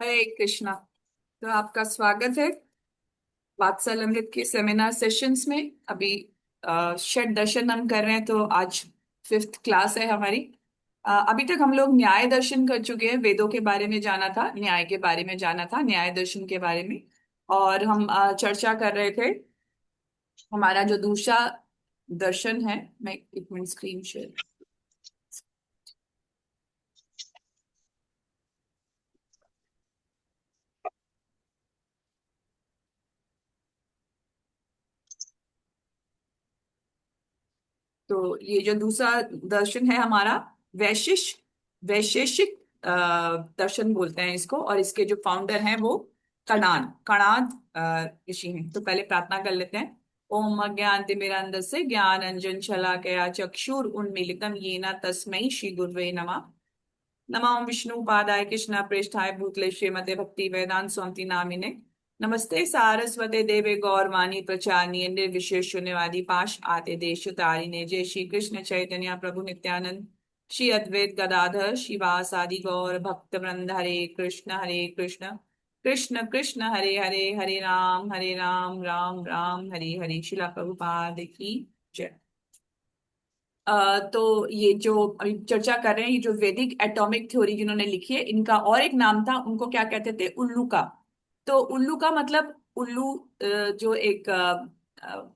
हरे कृष्णा। तो आपका स्वागत है वात्सल अमृत के सेमिनार सेशंस में। अभी षड दर्शन हम कर रहे हैं, तो आज फिफ्थ क्लास है हमारी। अभी तक हम लोग न्याय दर्शन कर चुके हैं। वेदों के बारे में जाना था, न्याय के बारे में जाना था, न्याय दर्शन के बारे में। और हम चर्चा कर रहे थे हमारा जो दूसरा दर्शन है। मैं एक मिनट स्क्रीन शेयर। तो ये जो दूसरा दर्शन है हमारा, वैशेषिक दर्शन बोलते हैं इसको। और इसके जो फाउंडर हैं वो कणाद ऋषि हैं। तो पहले प्रार्थना कर लेते हैं। ओम अज्ञानतिमिरान्धस्य ज्ञान अंजन शलाकया चक्षुर उन्मीलितम येन तस्मै श्री गुरवे नमः। नमो विष्णु पादाय कृष्ण प्रेष्ठाय भूतले श्रीमते भक्ति वेदांत स्वामी नामिने। नमस्ते सारस्वते देवे गौरवाणी प्रचारिणे निर्विशेष शून्यवादी पाश आते देश तारिणे। जय श्री कृष्ण चैतन्य प्रभु नित्यानंद श्री अद्वैत गदाधर शिवासादि गौर भक्त वृंद। हरे कृष्ण कृष्ण कृष्ण हरे हरे, हरे राम राम राम हरे हरे। शिला प्रभुपाद की जय। तो ये जो अभी चर्चा कर रहे हैं, ये जो वैदिक एटॉमिक थ्योरी जिन्होंने लिखी है, इनका और एक नाम था। उनको क्या कहते थे? उल्लू का। तो उल्लू का मतलब उल्लू जो एक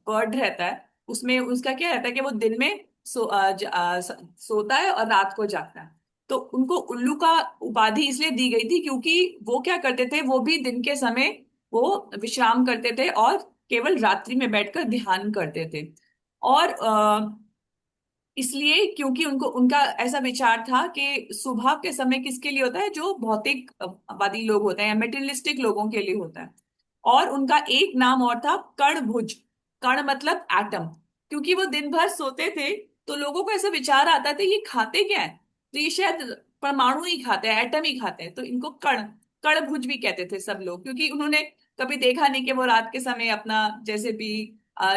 बर्ड रहता है, उसमें उसका क्या रहता है कि वो दिन में सोता है और रात को जागता है। तो उनको उल्लू का उपाधि इसलिए दी गई थी क्योंकि वो क्या करते थे, वो भी दिन के समय वो विश्राम करते थे और केवल रात्रि में बैठकर ध्यान करते थे। और इसलिए क्योंकि उनको उनका ऐसा विचार था कि सुबह के समय किसके लिए होता है? जो भौतिकवादी लोग होते हैं या मेटेरियलिस्टिक लोगों के लिए होता है। और उनका एक नाम और था कणभुज। कण मतलब एटम। क्योंकि वो दिन भर सोते थे, तो लोगों को ऐसा विचार आता था ये खाते क्या है, तो ये शायद परमाणु ही खाते हैं, एटम ही खाते हैं। तो इनको कणभुज भी कहते थे सब लोग, क्योंकि उन्होंने कभी देखा नहीं कि वो रात के समय अपना जैसे भी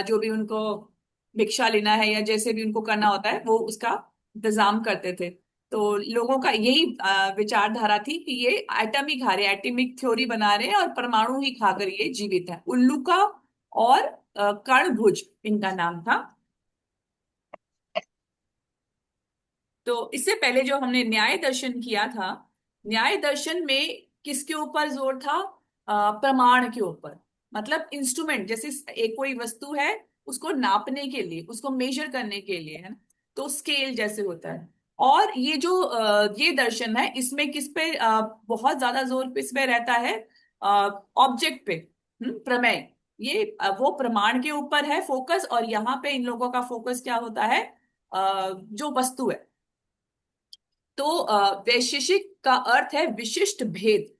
जो भी उनको भिक्षा लेना है या जैसे भी उनको करना होता है, वो उसका इंतजाम करते थे। तो लोगों का यही विचारधारा थी कि ये एटम ही खा रहे हैं, एटॉमिक थ्योरी बना रहे हैं और परमाणु ही खाकर ये जीवित है। उल्लू का और कणभुज इनका नाम था। तो इससे पहले जो हमने न्याय दर्शन किया था, न्याय दर्शन में किसके ऊपर जोर था? प्रमाण के ऊपर। मतलब इंस्ट्रूमेंट, जैसे एक कोई वस्तु है, उसको नापने के लिए, उसको मेजर करने के लिए, है ना, तो स्केल जैसे होता है। और ये जो ये दर्शन है, इसमें किस पे बहुत ज्यादा जोर किस पे रहता है? ऑब्जेक्ट पे। प्रमेय। ये वो प्रमाण के ऊपर है फोकस। और यहाँ पे इन लोगों का फोकस क्या होता है? जो वस्तु है। तो वैशेषिक का अर्थ है विशिष्ट भेद।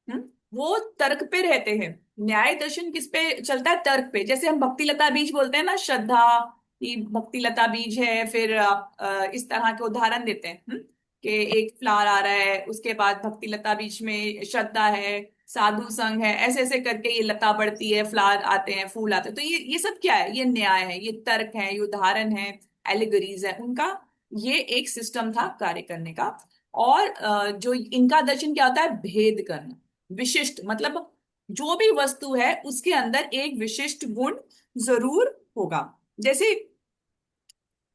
हम्म, वो तर्क पे रहते हैं। न्याय दर्शन किस पे चलता है? तर्क पे। जैसे हम भक्ति लता बीज बोलते हैं ना, श्रद्धा की भक्ति लता बीज है। फिर आप इस तरह के उदाहरण देते हैं कि एक फ्लावर आ रहा है, उसके बाद भक्ति लता बीज में श्रद्धा है, साधु संग है, ऐसे ऐसे करके ये लता बढ़ती है, फ्लावर आते हैं, फूल आते हैं। तो ये सब क्या है? ये न्याय है, ये तर्क है, ये उदाहरण है, एलिगरीज है उनका। ये एक सिस्टम था कार्य करने का। और जो इनका दर्शन क्या होता है? भेद करना। विशिष्ट मतलब जो भी वस्तु है उसके अंदर एक विशिष्ट गुण जरूर होगा। जैसे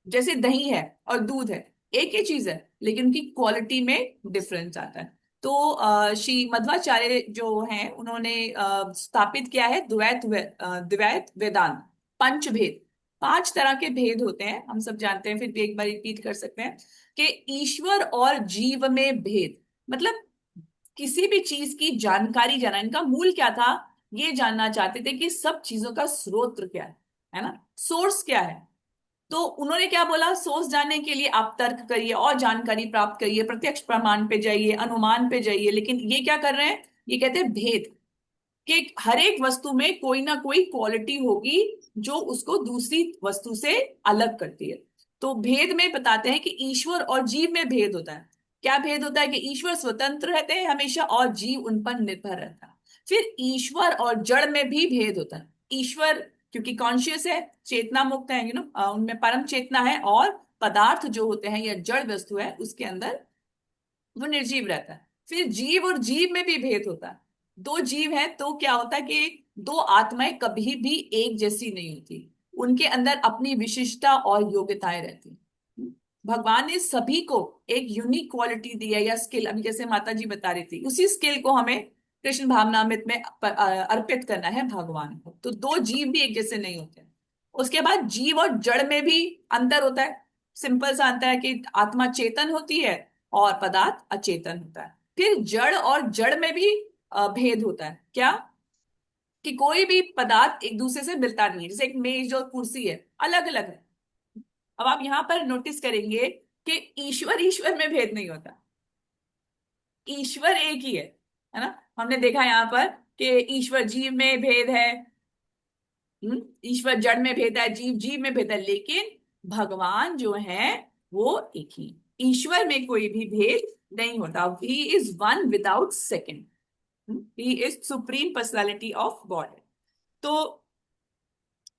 जैसे दही है और दूध है, एक ही चीज है, लेकिन उनकी क्वालिटी में डिफरेंस आता है। तो श्री मध्वाचार्य जो हैं, उन्होंने स्थापित किया है द्वैत वेदांत। पंचभेद। पांच तरह के भेद होते हैं, हम सब जानते हैं, फिर भी एक बार रिपीट कर सकते हैं कि ईश्वर और जीव में भेद। मतलब किसी भी चीज की जानकारी जाना, इनका मूल क्या था? ये जानना चाहते थे कि सब चीजों का स्रोत क्या है ना, सोर्स क्या है। तो उन्होंने क्या बोला? सोर्स जानने के लिए आप तर्क करिए और जानकारी प्राप्त करिए, प्रत्यक्ष प्रमाण पे जाइए, अनुमान पे जाइए। लेकिन ये क्या कर रहे हैं? ये कहते हैं भेद। कि हर एक वस्तु में कोई ना कोई क्वालिटी होगी जो उसको दूसरी वस्तु से अलग करती है। तो भेद में बताते हैं कि ईश्वर और जीव में भेद होता है। क्या भेद होता है? कि ईश्वर स्वतंत्र रहते हैं हमेशा और जीव उन पर निर्भर रहता है। फिर ईश्वर और जड़ में भी भेद होता है। ईश्वर क्योंकि कॉन्शियस है, चेतना मुक्त है, उनमें परम चेतना है। और पदार्थ जो होते हैं या जड़ वस्तु है, उसके अंदर वो निर्जीव रहता है। फिर जीव और जीव में भी भेद होता है। दो जीव हैं तो क्या होता है कि दो आत्माएं कभी भी एक जैसी नहीं होती, उनके अंदर अपनी विशिष्टता और योग्यताएं रहती हैं। भगवान ने सभी को एक यूनिक क्वालिटी दी है या स्किल, अभी जैसे माता जी बता रही थी, उसी स्किल को हमें कृष्ण भावनामृत में अर्पित करना है भगवान को। तो दो जीव भी एक जैसे नहीं होते। उसके बाद जीव और जड़ में भी अंतर होता है। सिंपल सा अंतर है कि आत्मा चेतन होती है और पदार्थ अचेतन होता है। फिर जड़ और जड़ में भी भेद होता है। क्या? कि कोई भी पदार्थ एक दूसरे से मिलता नहीं है। जैसे एक मेज और कुर्सी है, अलग अलग है। अब आप यहां पर नोटिस करेंगे कि ईश्वर ईश्वर में भेद नहीं होता, ईश्वर एक ही है ना। हमने देखा यहाँ पर कि ईश्वर जीव में भेद है, ईश्वर जड़ में भेद है, जीव जीव में भेद है, लेकिन भगवान जो है वो एक ही। ईश्वर में कोई भी भेद नहीं होता। He is one without second, he is supreme personality of God. तो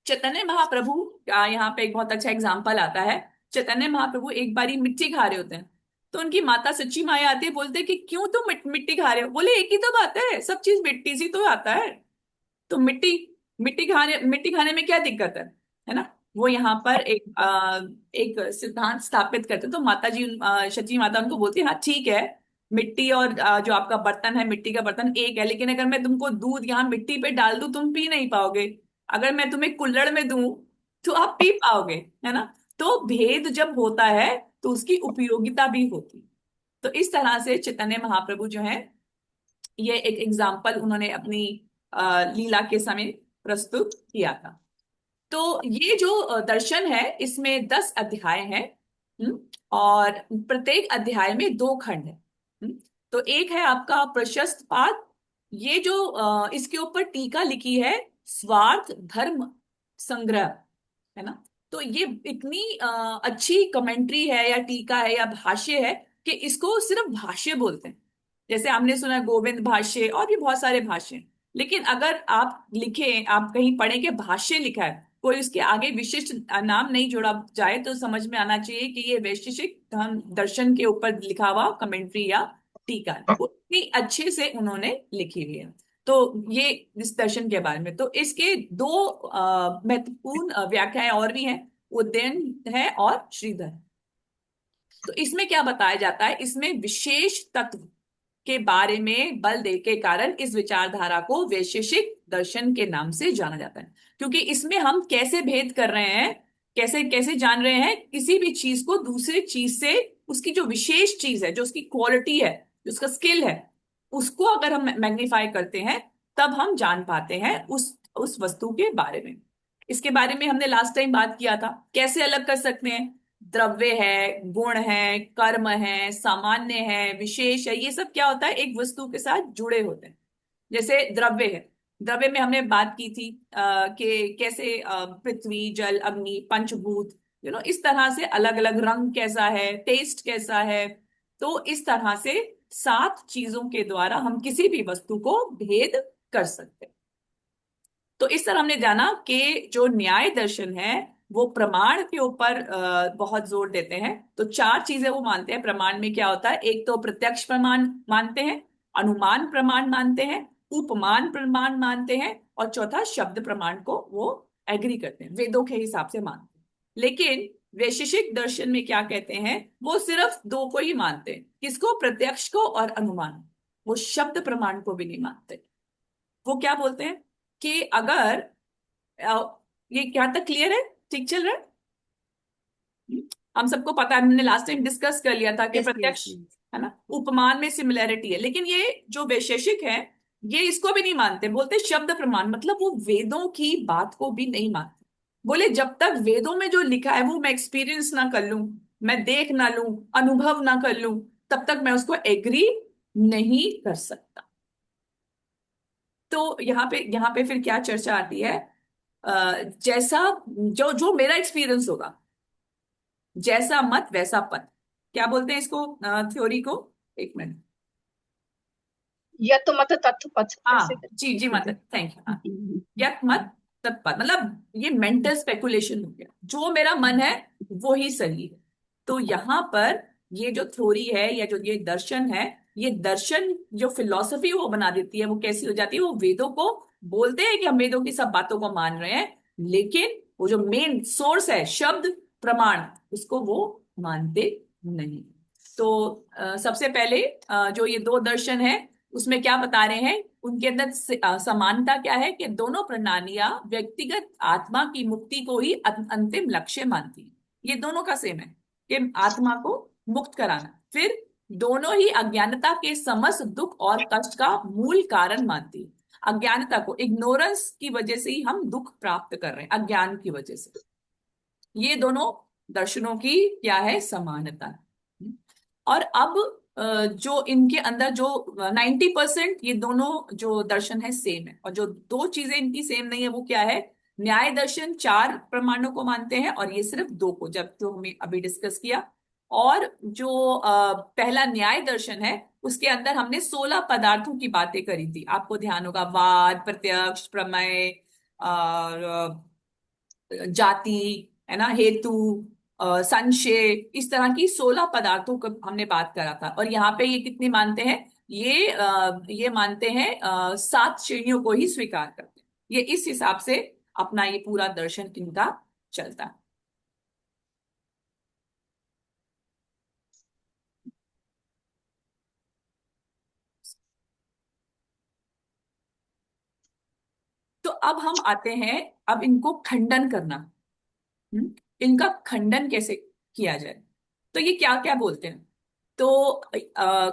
चैतन्य महाप्रभु का यहाँ पे एक बहुत अच्छा एग्जाम्पल आता है। चैतन्य महाप्रभु एक बारी मिट्टी खा रहे होते हैं, तो उनकी माता सच्ची माया आती है, बोलते हैं कि क्यों तुम मिट्टी खा रहे हो? बोले एक ही तो बात है, सब चीज मिट्टी से तो आता है, तो मिट्टी मिट्टी खाने में क्या दिक्कत है ना। वो यहाँ पर एक सिद्धांत स्थापित करते, तो माता जी सची माता उनको बोलती है हाँ ठीक है, मिट्टी और जो आपका बर्तन है, मिट्टी का बर्तन एक है, लेकिन अगर मैं तुमको दूध यहाँ मिट्टी पे डाल दूं तुम पी नहीं पाओगे, अगर मैं तुम्हें कुल्हड़ में दूं तो आप पी पाओगे, है ना। तो भेद जब होता है तो उसकी उपयोगिता भी होती है। तो इस तरह से चैतन्य महाप्रभु जो है, ये एक एग्जाम्पल उन्होंने अपनी लीला के समय प्रस्तुत किया था। तो ये जो दर्शन है इसमें 10 अध्याय हैं। और प्रत्येक अध्याय में 2 खंड है। तो एक है आपका प्रशस्त पाद, ये जो इसके ऊपर टीका लिखी है, स्वार्थ धर्म संग्रह, है ना। तो ये इतनी अच्छी कमेंट्री है या टीका है या भाष्य है कि इसको सिर्फ भाष्य बोलते हैं। जैसे आपने सुना है गोविंद भाष्य और भी बहुत सारे भाष्य हैं। लेकिन अगर आप लिखें, आप कहीं पढ़ें कि भाष्य लिखा है, कोई उसके आगे विशिष्ट नाम नहीं जोड़ा जाए, तो समझ में आना चाहिए कि ये वैशेषिक धर्म दर्शन के ऊपर लिखा हुआ कमेंट्री या टीका है। उतनी अच्छे से उन्होंने लिखी हुई है। तो ये इस दर्शन के बारे में, तो इसके दो महत्वपूर्ण व्याख्याएं और भी हैं, उदयन है और श्रीधर। तो इसमें क्या बताया जाता है, इसमें विशेष तत्व के बारे में बल दे के कारण इस विचारधारा को वैशेषिक दर्शन के नाम से जाना जाता है। क्योंकि इसमें हम कैसे भेद कर रहे हैं, कैसे कैसे जान रहे हैं किसी भी चीज को दूसरी चीज से, उसकी जो विशेष चीज है, जो उसकी क्वालिटी है, जो उसका स्किल है, उसको अगर हम मैग्नीफाई करते हैं तब हम जान पाते हैं उस वस्तु के बारे में। इसके बारे में हमने लास्ट टाइम बात किया था, कैसे अलग कर सकते हैं। द्रव्य है, गुण है, कर्म है, सामान्य है, विशेष है, ये सब क्या होता है, एक वस्तु के साथ जुड़े होते हैं। जैसे द्रव्य है, द्रव्य में हमने बात की थी कि कैसे पृथ्वी जल अग्नि पंचभूत, इस तरह से अलग अलग रंग कैसा है, टेस्ट कैसा है। तो इस तरह से 7 चीजों के द्वारा हम किसी भी वस्तु को भेद कर सकते हैं। तो इस तरह हमने जाना कि जो न्याय दर्शन है वो प्रमाण के ऊपर बहुत जोर देते हैं। तो 4 चीजें वो मानते हैं प्रमाण में। क्या होता है, एक तो प्रत्यक्ष प्रमाण मानते हैं, अनुमान प्रमाण मानते हैं, उपमान प्रमाण मानते हैं, और चौथा शब्द प्रमाण को वो एग्री करते हैं, वेदों के हिसाब से मानते हैं। लेकिन वैशेषिक दर्शन में क्या कहते हैं, वो सिर्फ 2 को ही मानते हैं। किसको? प्रत्यक्ष को और अनुमान। वो शब्द प्रमाण को भी नहीं मानते। वो क्या बोलते हैं कि अगर ये क्या तक क्लियर है, ठीक चल रहा है? हम सबको पता है, हमने लास्ट टाइम डिस्कस कर लिया था कि यस यस। प्रत्यक्ष, है ना, उपमान में सिमिलैरिटी है। लेकिन ये जो वैशेषिक है ये इसको भी नहीं मानते, बोलते शब्द प्रमाण, मतलब वो वेदों की बात को भी नहीं मानते। बोले जब तक वेदों में जो लिखा है वो मैं एक्सपीरियंस ना कर लूं, मैं देख ना लूं, अनुभव ना कर लूं, तब तक मैं उसको एग्री नहीं कर सकता। तो यहाँ पे फिर क्या चर्चा आती है, जैसा जो जो मेरा एक्सपीरियंस होगा, जैसा मत वैसा पथ। क्या बोलते हैं इसको, थ्योरी को? एक मिनट। यत मत तत्व पथ ऐसे हाँ जी जी, मत, थैंक यू। हाँ, करके। यत मत तत्पथ, मतलब ये मेंटल स्पेकुलेशन हो गया, जो मेरा मन है वो ही सही है। तो यहाँ पर ये जो थ्योरी है या जो ये दर्शन है, ये दर्शन जो फिलॉसफी वो बना देती है, वो कैसी हो जाती है, वो वेदों को बोलते हैं कि हम वेदों की सब बातों को मान रहे हैं, लेकिन वो जो मेन सोर्स है शब्द प्रमाण, उसको वो मानते नहीं। तो सबसे पहले जो ये दो दर्शन है उसमें क्या बता रहे हैं, उनके अंदर समानता क्या है कि दोनों प्रणालियां व्यक्तिगत आत्मा की मुक्ति को ही अंतिम लक्ष्य मानती है। ये दोनों का सेम है कि आत्मा को मुक्त कराना। फिर दोनों ही अज्ञानता के समस्त दुख और कष्ट का मूल कारण मानती है। अज्ञानता को, इग्नोरेंस की वजह से ही हम दुख प्राप्त कर रहे हैं, अज्ञान की वजह से। ये दोनों दर्शनों की क्या है, समानता। और अब जो इनके अंदर जो 90% ये दोनों जो दर्शन है सेम है, और जो दो चीजें इनकी सेम नहीं है वो क्या है, न्याय दर्शन चार प्रमाणों को मानते हैं और ये सिर्फ दो को, जब जो हमें अभी डिस्कस किया। और जो पहला न्याय दर्शन है उसके अंदर हमने 16 पदार्थों की बातें करी थी, आपको ध्यान होगा, वाद, प्रत्यक्ष, प्रमेय और जाति, है ना, हेतु, संशय, इस तरह की 16 पदार्थों को हमने बात करा था। और यहाँ पे ये कितने मानते हैं, ये मानते हैं 7 श्रेणियों को ही स्वीकार करते हैं। ये इस हिसाब से अपना ये पूरा दर्शन इनका चलता है। तो अब हम आते हैं, अब इनको खंडन करना। हम्म, इनका खंडन कैसे किया जाए, तो ये क्या क्या बोलते हैं। तो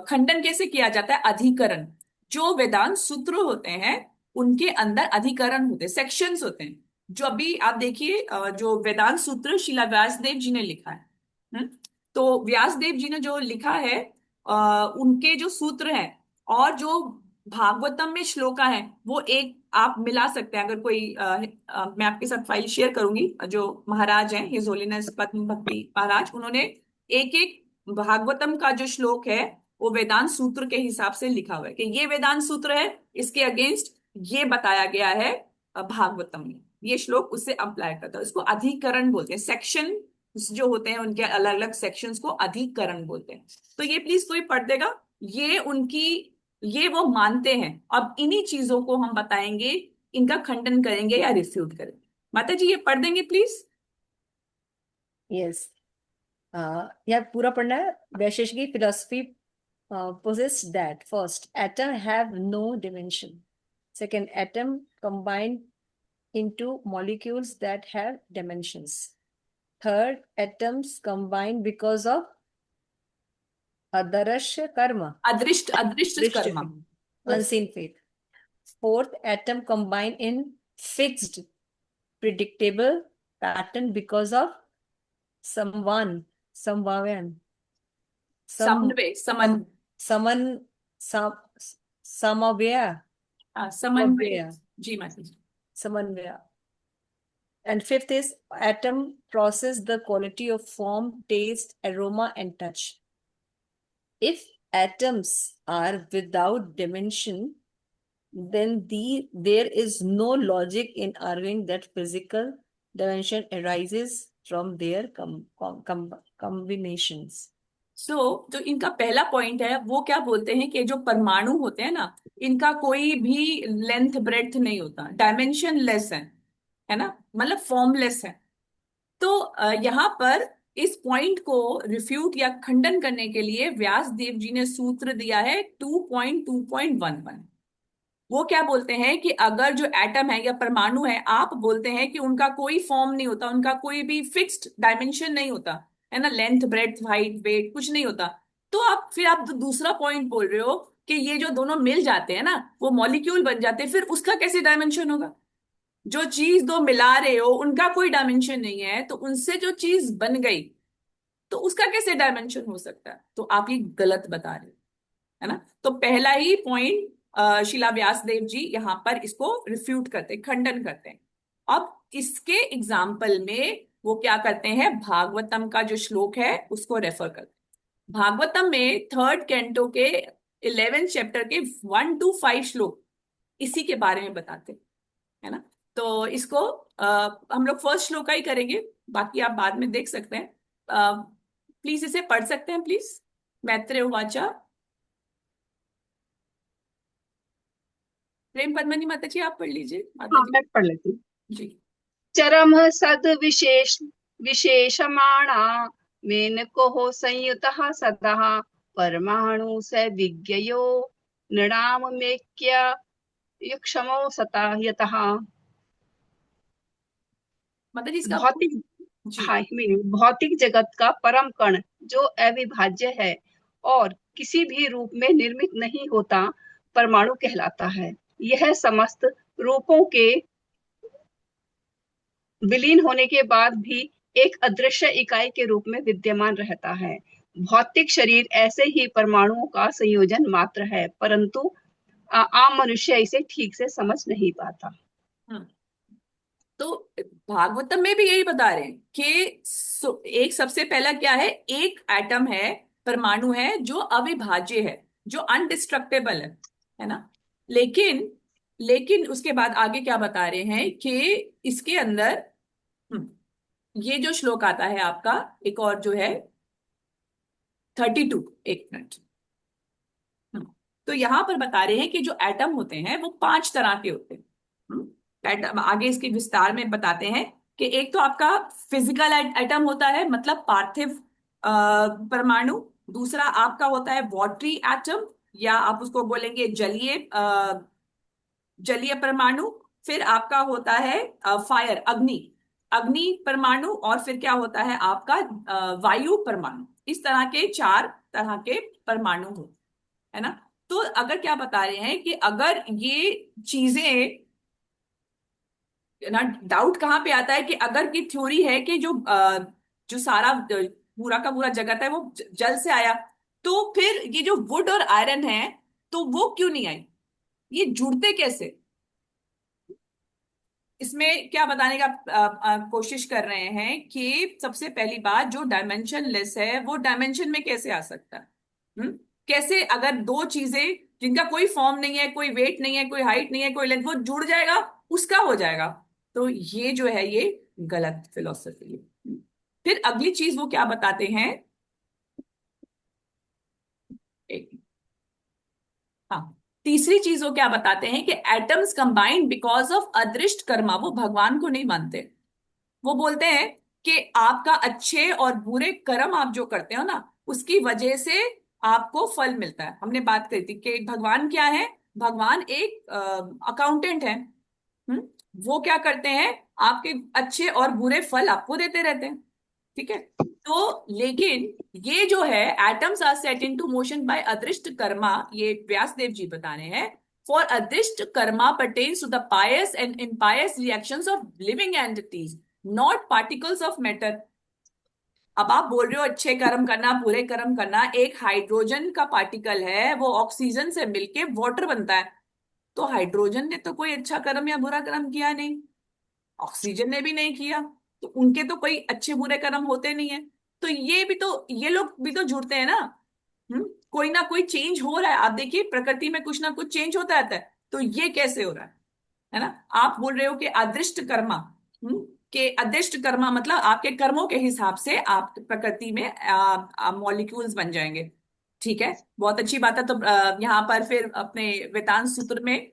खंडन कैसे किया जाता है, अधिकरण। जो वेदांत सूत्र होते हैं उनके अंदर अधिकरण होते हैं, सेक्शंस होते हैं। जो अभी आप देखिए जो वेदांत सूत्र शिला व्यासदेव जी ने लिखा है। हम्म, तो व्यासदेव जी ने जो लिखा है उनके जो सूत्र हैं और जो भागवतम में श्लोका है, वो एक आप मिला सकते हैं। अगर कोई मैं आपके साथ फाइल शेयर करूंगी, जो महाराज हैं हिज होलीनेस पद्म भक्ति महाराज, उन्होंने एक एक भागवतम का जो श्लोक है वो वेदांत सूत्र के हिसाब से लिखा हुआ है कि ये वेदांत सूत्र है, इसके अगेंस्ट ये बताया गया है भागवतम में। ये श्लोक उससे अप्लाई करता है, उसको अधिकरण बोलते हैं। सेक्शन जो होते हैं उनके अलग अलग सेक्शंस को अधिकरण बोलते हैं। तो ये प्लीज कोई पढ़ देगा, ये उनकी, ये वो मानते हैं। अब इन्हीं चीजों को हम बताएंगे, इनका खंडन करेंगे या रिफ्यूट करेंगे। माता जी ये पढ़ देंगे प्लीज। यस, यह पूरा पढ़ना है। वैशेषिक philosophy possess that first atom have no dimension, second atom combined into molecules that have dimensions, third atoms combine because of adarasya karma, अदृष्ट, अदृष्ट drishta Karma. karma, unseen faith, fourth atom combine in fixed predictable pattern because of samvan samvavan some समन्वय, समन, saman sam samavya समन्वय। samavya जी माता जी। samavya. And fifth is atom process the quality of form, taste, aroma, and touch. If atoms are without dimension, then there is no logic in arguing that physical dimension arises from their combinations. जो इनका पहला point है वो क्या बोलते हैं कि जो परमाणु होते हैं ना, इनका कोई भी लेंथ ब्रेड्थ नहीं होता, डायमेंशन लेस है ना, मतलब फॉर्मलेस है। तो यहाँ पर इस पॉइंट को रिफ्यूट या खंडन करने के लिए व्यास देव जी ने सूत्र दिया है 2.2.11। वो क्या बोलते हैं कि अगर जो एटम है या परमाणु है, आप बोलते हैं कि उनका कोई फॉर्म नहीं होता, उनका कोई भी फिक्स्ड डायमेंशन नहीं होता, है ना, लेंथ ब्रेड्थ हाइट वेट कुछ नहीं होता, तो आप फिर आप दूसरा पॉइंट बोल रहे हो कि ये जो दोनों मिल जाते हैं ना वो मॉलिक्यूल बन जाते हैं, फिर उसका कैसे डायमेंशन होगा। जो चीज दो मिला रहे हो उनका कोई डायमेंशन नहीं है, तो उनसे जो चीज बन गई तो उसका कैसे डायमेंशन हो सकता है, तो आप ये गलत बता रहे हो, है ना। तो पहला ही पॉइंट शिला व्यासदेव जी यहाँ पर इसको रिफ्यूट करते, खंडन करते हैं। अब इसके एग्जाम्पल में वो क्या करते हैं, भागवतम का जो श्लोक है उसको रेफर करते हैं। भागवतम में थर्ड कैंटो के 11th चैप्टर के 1 to 5 श्लोक इसी के बारे में बताते हैं, है ना। तो इसको हम लोग फर्स्ट श्लोक का ही करेंगे, बाकी आप बाद में देख सकते हैं। प्लीज इसे पढ़ सकते हैं प्लीज। मैत्रेय उवाचा। प्रेम पद्मनी माता जी आप पढ़ लीजिए माता हाँ, जी। मैं पढ़ लेती हूँ। जी। चरम सद विशेषमाणा मेनको संयुतः सदः परमाणु स विज्ञयो नृणाम मेक्य युक्षमो सता यतः। माता जी इसका भौतिक जी। हाँ, भौतिक जगत का परम कण जो अविभाज्य है और किसी भी रूप में निर्मित नहीं होता, परमाणु कहलाता है। यह समस्त रूपों के विलीन होने के बाद भी एक अदृश्य इकाई के रूप में विद्यमान रहता है। भौतिक शरीर ऐसे ही परमाणुओं का संयोजन मात्र है, परंतु आम मनुष्य इसे ठीक से समझ नहीं पाता। हम्म। तो भागवतम में भी यही बता रहे हैं कि एक सबसे पहला क्या है, एक एटम है, परमाणु है जो अविभाज्य है, जो अनडिस्ट्रक्टेबल है ना। लेकिन लेकिन उसके बाद आगे क्या बता रहे हैं कि इसके अंदर ये जो श्लोक आता है आपका एक और जो है 32, एक मिनट। हम्म, तो यहां पर बता रहे हैं कि जो एटम होते हैं वो 5 तरह के होते हैं। एटम आगे इसके विस्तार में बताते हैं कि एक तो आपका फिजिकल एटम होता है, मतलब पार्थिव परमाणु। दूसरा आपका होता है वॉटरी एटम, या आप उसको बोलेंगे जलीय जलीय परमाणु। फिर आपका होता है फायर, अग्नि अग्नि परमाणु। और फिर क्या होता है आपका वायु परमाणु। इस तरह के 4 तरह के परमाणु हो, है ना। तो अगर क्या बता रहे हैं कि अगर ये चीजें ना, डाउट कहाँ पे आता है कि अगर की थ्योरी है कि जो सारा पूरा का पूरा जगत है वो जल से आया, तो फिर ये जो वुड और आयरन है तो वो क्यों नहीं आई, ये जुड़ते कैसे। इसमें क्या बताने का कोशिश कर रहे हैं कि सबसे पहली बात, जो डायमेंशन लेस है वो डायमेंशन में कैसे आ सकता है। हम्म कैसे, अगर दो चीजें जिनका कोई फॉर्म नहीं है, कोई वेट नहीं है, कोई हाइट नहीं है, कोई लेंथ, वो जुड़ जाएगा, उसका हो जाएगा। तो ये जो है ये गलत फिलोसफी है। फिर अगली चीज वो क्या बताते हैं, एक, हाँ, तीसरी चीज वो क्या बताते हैं कि एटम्स कंबाइंड बिकॉज ऑफ अदृष्ट कर्मा। वो भगवान को नहीं मानते। वो बोलते हैं कि आपका अच्छे और बुरे कर्म आप जो करते हो ना, उसकी वजह से आपको फल मिलता है। हमने बात करी थी कि भगवान क्या है, भगवान एक अकाउंटेंट है। हम्म वो क्या करते हैं, आपके अच्छे और बुरे फल आपको देते रहते हैं, ठीक है। तो लेकिन ये जो है atoms are set into motion by अदृष्ट कर्मा, ये व्यासदेव जी बता रहे हैं। फॉर अदृष्ट Karma pertains to the pious and impious reactions of living entities, not particles of matter. अब आप बोल रहे हो अच्छे कर्म करना, बुरे कर्म करना, एक हाइड्रोजन का पार्टिकल है, वो ऑक्सीजन से मिलके वाटर बनता है। तो हाइड्रोजन ने तो कोई अच्छा कर्म या बुरा कर्म किया नहीं, ऑक्सीजन ने भी नहीं किया, तो उनके तो कोई अच्छे बुरे कर्म होते नहीं है। तो ये भी तो, ये लोग भी तो जुड़ते हैं ना। कोई ना कोई चेंज हो रहा है, आप देखिए प्रकृति में कुछ ना कुछ चेंज होता रहता है, तो ये कैसे हो रहा है ना। आप बोल रहे हो कि अदृष्ट कर्मा, के अदृष्ट कर्मा मतलब आपके कर्मों के हिसाब से आप प्रकृति में मॉलिक्यूल्स बन जाएंगे, ठीक है, बहुत अच्छी बात है। तो यहाँ पर फिर अपने वेदांत सूत्र में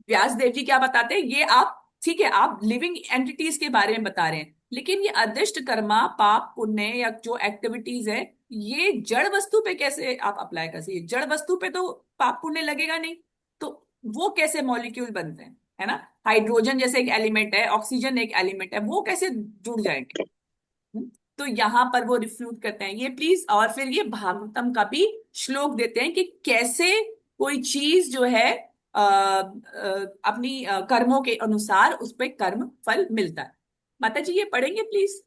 व्यास देव जी क्या बताते हैं, ये आप ठीक है, आप लिविंग एंटिटीज के बारे में बता रहे हैं, लेकिन ये अदृष्ट कर्मा, पाप पुण्य या जो एक्टिविटीज है, ये जड़ वस्तु पे कैसे आप अप्लाई कर सकते, जड़ वस्तु पे तो पाप पुण्य लगेगा नहीं, तो वो कैसे मॉलिक्यूल बनते हैं, है ना। हाइड्रोजन जैसे एक एलिमेंट है, ऑक्सीजन एक एलिमेंट है, वो कैसे जुड़ जाएंगे। तो यहाँ पर वो रिफ्यूट करते हैं ये प्लीज। और फिर ये भागवतम का भी श्लोक देते हैं कि कैसे कोई चीज जो है अपनी कर्मों के अनुसार उस पर कर्म फल मिलता है। माता जी ये पढ़ेंगे प्लीज।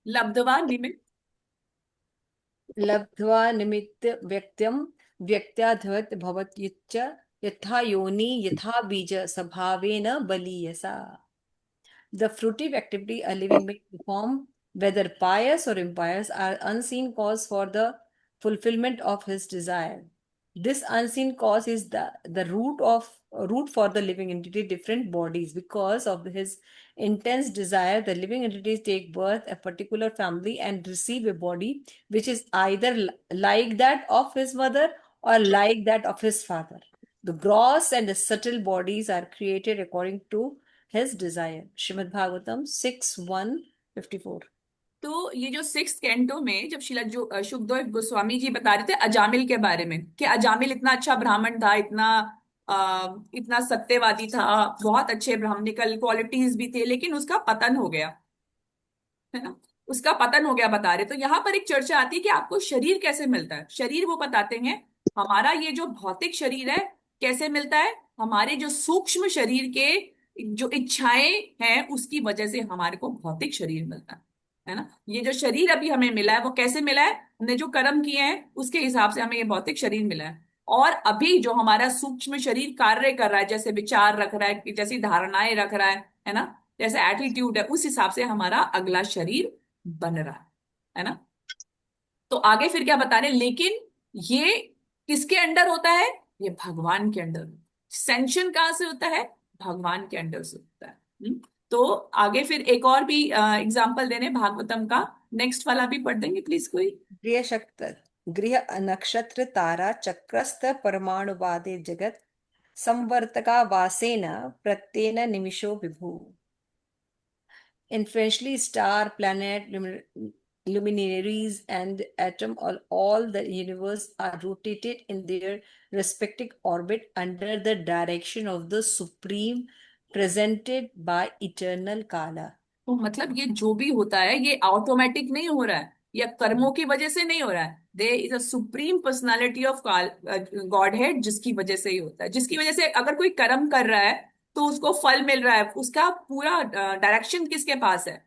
लब्धवा निमित्त। लब्ध्वा निमित्त व्यक्त्यं व्यक्त्याधवत् भवत्युच्च यथा योनि यथा बीज स्वभावेन बलीयसा। The fruitive activity a living being perform, whether pious or impious, are unseen cause for the fulfillment of his desire. This unseen cause is the root for the living entity different bodies. Because of his intense desire, the living entities take birth a particular family and receive a body which is either like that of his mother or like that of his father. The gross and the subtle bodies are created according to his desire. Shrimad Bhagavatam 6:154. तो ये जो six canto में जब शिला जो शुकदेव गोस्वामी जी बता रहे थे अजामिल के बारे में कि अजामिल इतना अच्छा ब्राह्मण था, इतना सत्यवादी था, बहुत अच्छे ब्राह्मणिकल क्वालिटीज भी थे, लेकिन उसका पतन हो गया, है ना। उसका पतन हो गया बता रहे। तो यहाँ पर एक चर्चा आती है कि आपको शरीर कैसे मिलता है। शरीर वो बताते हैं हमारा ये जो भौतिक शरीर है कैसे मिलता है, हमारे जो सूक्ष्म शरीर के जो इच्छाएं हैं उसकी वजह से हमारे को भौतिक शरीर मिलता है ना। ये जो शरीर अभी हमें मिला है वो कैसे मिला है, हमने जो कर्म किए हैं उसके हिसाब से हमें ये भौतिक शरीर मिला है। और अभी जो हमारा सूक्ष्म शरीर कार्य कर रहा है, जैसे विचार रख रहा है, जैसी धारणाएं रख रहा है ना, जैसे एटीट्यूड है, उस हिसाब से हमारा अगला शरीर बन रहा है ना। तो आगे फिर क्या बता रहे हैं, लेकिन ये किसके अंडर होता है, ये भगवान के अंडर। सेंशन कहाँ से होता है, भगवान के अंडर से होता है। तो आगे फिर एक और भी एग्जाम्पल देने भागवतम का, नेक्स्ट वाला भी पढ़ देंगे प्लीज कोई। गृह शक्त गृह नक्षत्र तारा चक्रस्थ परमाणुवादे जगत संवर्तका वासेन प्रत्येन निमिषो विभु. Influentially, star, planet, luminaries, and atom, all the universe are rotated in their respective orbit under the direction of the supreme presented by eternal Kala. तो मतलब ये जो भी होता है ये ऑटोमेटिक नहीं हो रहा है या कर्मों की वजह से नहीं हो रहा है। There is a supreme personality of godhead जिसकी वजह से ही होता है, जिसकी वजह से अगर कोई कर्म कर रहा है तो उसको फल मिल रहा है। उसका पूरा डायरेक्शन किसके पास है,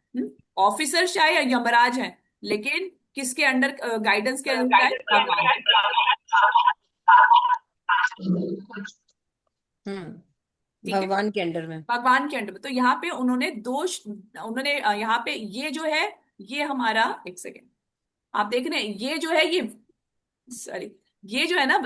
ऑफिसर चाहे या यमराज है, लेकिन किसके अंडर गाइडेंस के अंडर है, भगवान के। ठीक है, भगवान के अंडर में, भगवान के अंडर में। तो यहाँ पे उन्होंने दोष, उन्होंने यहाँ पे ये जो है, ये हमारा एक सेकेंड आप देख रहे हैं, ये जो है ये सॉरी, ये जो है ना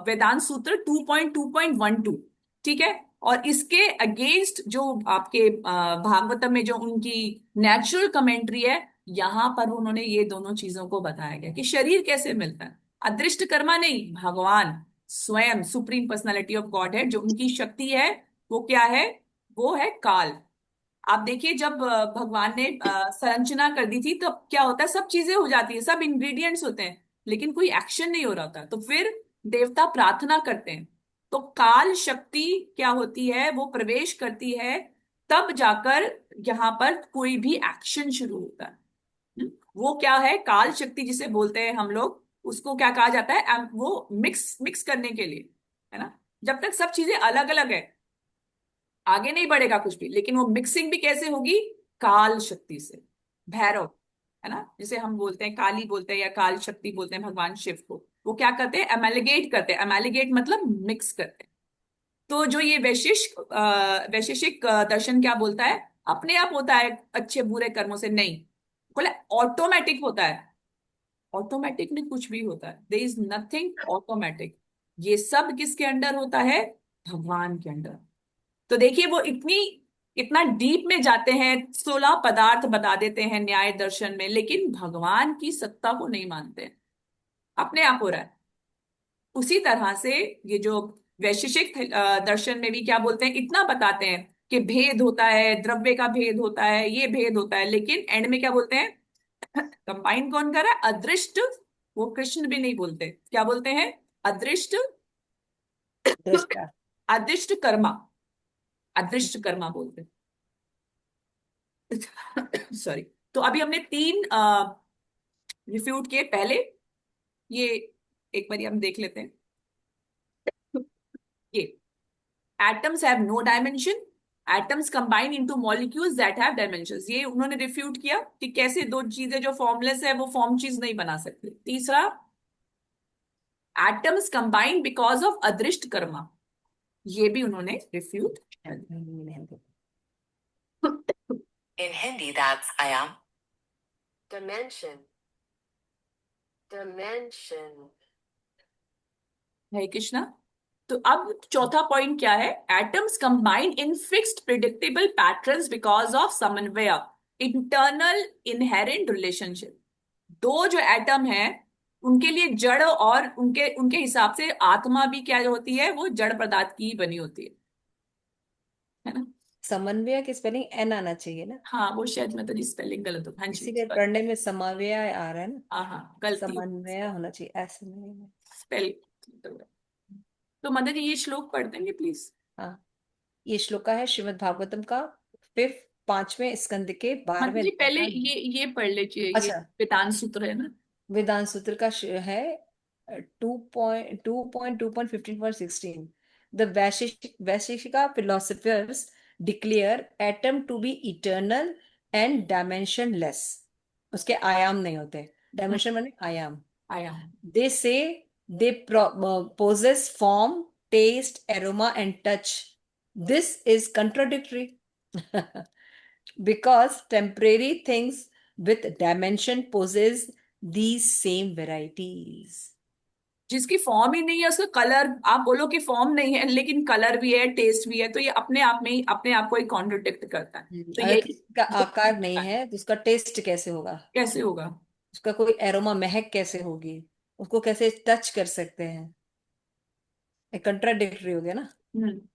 वेदांत सूत्र 2.2.12, ठीक है। और इसके अगेंस्ट जो आपके भागवतम में जो उनकी नेचुरल कमेंट्री है, यहाँ पर उन्होंने ये दोनों चीजों को बताया गया कि शरीर कैसे मिलता है। अदृष्ट कर्मा नहीं, भगवान स्वयं सुप्रीम पर्सनालिटी ऑफ गॉड है, जो उनकी शक्ति है वो क्या है, वो है काल। आप देखिए जब भगवान ने संरचना कर दी थी तब क्या होता है, सब चीजें हो जाती है, सब इंग्रेडिएंट्स होते हैं, लेकिन कोई एक्शन नहीं हो रहा होता। तो फिर देवता प्रार्थना करते हैं, तो काल शक्ति क्या होती है, वो प्रवेश करती है, तब जाकर यहाँ पर कोई भी एक्शन शुरू होता है। वो क्या है, काल शक्ति जिसे बोलते हैं हम लोग, उसको क्या कहा जाता है, वो मिक्स मिक्स करने के लिए, है ना। जब तक सब चीजें अलग अलग है आगे नहीं बढ़ेगा कुछ भी, लेकिन वो मिक्सिंग भी कैसे होगी, काल शक्ति से। भैरव, है ना, जिसे हम बोलते हैं काली बोलते हैं या काल शक्ति बोलते हैं भगवान शिव को, वो क्या करते हैं, एमेलिगेट करते हैं। एमेलिगेट मतलब मिक्स करते हैं। तो जो ये वैशेषिक दर्शन क्या बोलता है, अपने आप होता है अच्छे बुरे कर्मों से, नहीं बोले ऑटोमेटिक होता है। ऑटोमेटिक में कुछ भी होता है, देयर इज नथिंग ऑटोमेटिक। ये सब किसके अंडर होता है, भगवान के अंडर। तो देखिए वो इतना डीप में जाते हैं, 16 पदार्थ बता देते हैं न्याय दर्शन में, लेकिन भगवान की सत्ता को नहीं मानते हैं, अपने आप हो रहा है। उसी तरह से ये जो वैशेषिक दर्शन में भी क्या बोलते हैं, इतना बताते हैं कि भेद होता है, द्रव्य का भेद होता है, ये भेद होता है, लेकिन एंड में क्या बोलते हैं, कंबाइन कौन कर रहा है, अदृष्ट। वो कृष्ण भी नहीं बोलते, क्या बोलते हैं, अदृष्ट, दृष्टा. अदृष्ट कर्मा, अदृष्ट कर्मा बोलते हैं। सॉरी। तो अभी हमने 3 रिफ्यूट किए। पहले ये एक बार हम देख लेते हैं, ये atoms have no dimension, atoms combine into molecules that have dimensions. ये उन्होंने रिफ्यूट किया कि कैसे दो चीजें जो फॉर्मलेस है वो फॉर्म चीज नहीं बना सकती। तीसरा, एटम्स कंबाइन बिकॉज ऑफ अदृष्ट कर्मा, ये भी उन्होंने रिफ्यूट किया। In Hindi, that's I am. Dimension. Dimension. हरे कृष्णा। तो अब चौथा पॉइंट क्या है, atoms combine in fixed predictable patterns because of समन्वय, इंटरनल इनहेरेंट रिलेशनशिप। दो जो एटम है उनके लिए जड़, और उनके उनके हिसाब से आत्मा भी क्या होती है, वो जड़ पदार्थ की ही बनी होती है ना। समन्वय की स्पेलिंग एन आना चाहिए ना, हाँ वो शायद मैं तो स्पेलिंग गलत हो, हाँ जी इसीलिए पढ़ने में समन्वय आ रहा है ना, हाँ हाँ गलती हो, समन्वय होना चाहिए, ऐसे नहीं है। स्पेल। तो मदन जी ये श्लोक पढ़ देंगे प्लीज। हाँ, ये श्लोका है श्रीमद् भागवतम का फिफ्थ, 5वें स्कंद के मदन 12वें जी अध्याय पहले का। ये पढ़ लीजिए, ये अच्छा, वेदांत सूत्र है ना। वेदांत सूत्र का है 2.2.15.16। The Vaisheshika philosophers declare atom to be eternal and dimensionless। उसके आयाम नहीं होते, हम्म, डायमेंशन माने आयाम। आया हूँ। they say they possess form, taste, aroma and touch। this is contradictory because temporary things with dimension possess these same varieties। जिसकी form ही नहीं है, उसका कलर आप बोलो कि फॉर्म नहीं है लेकिन कलर भी है, टेस्ट भी है, तो ये अपने आप में ही अपने आप को ही कॉन्ट्रडिक्ट करता है। तो अगर ये किसी का आकार नहीं है तो उसका टेस्ट कैसे होगा, कैसे होगा। उसका कोई एरोमा महक कैसे होगी, उसको कैसे टच कर सकते हैं, कंट्राडिक्टरी हो गया ना।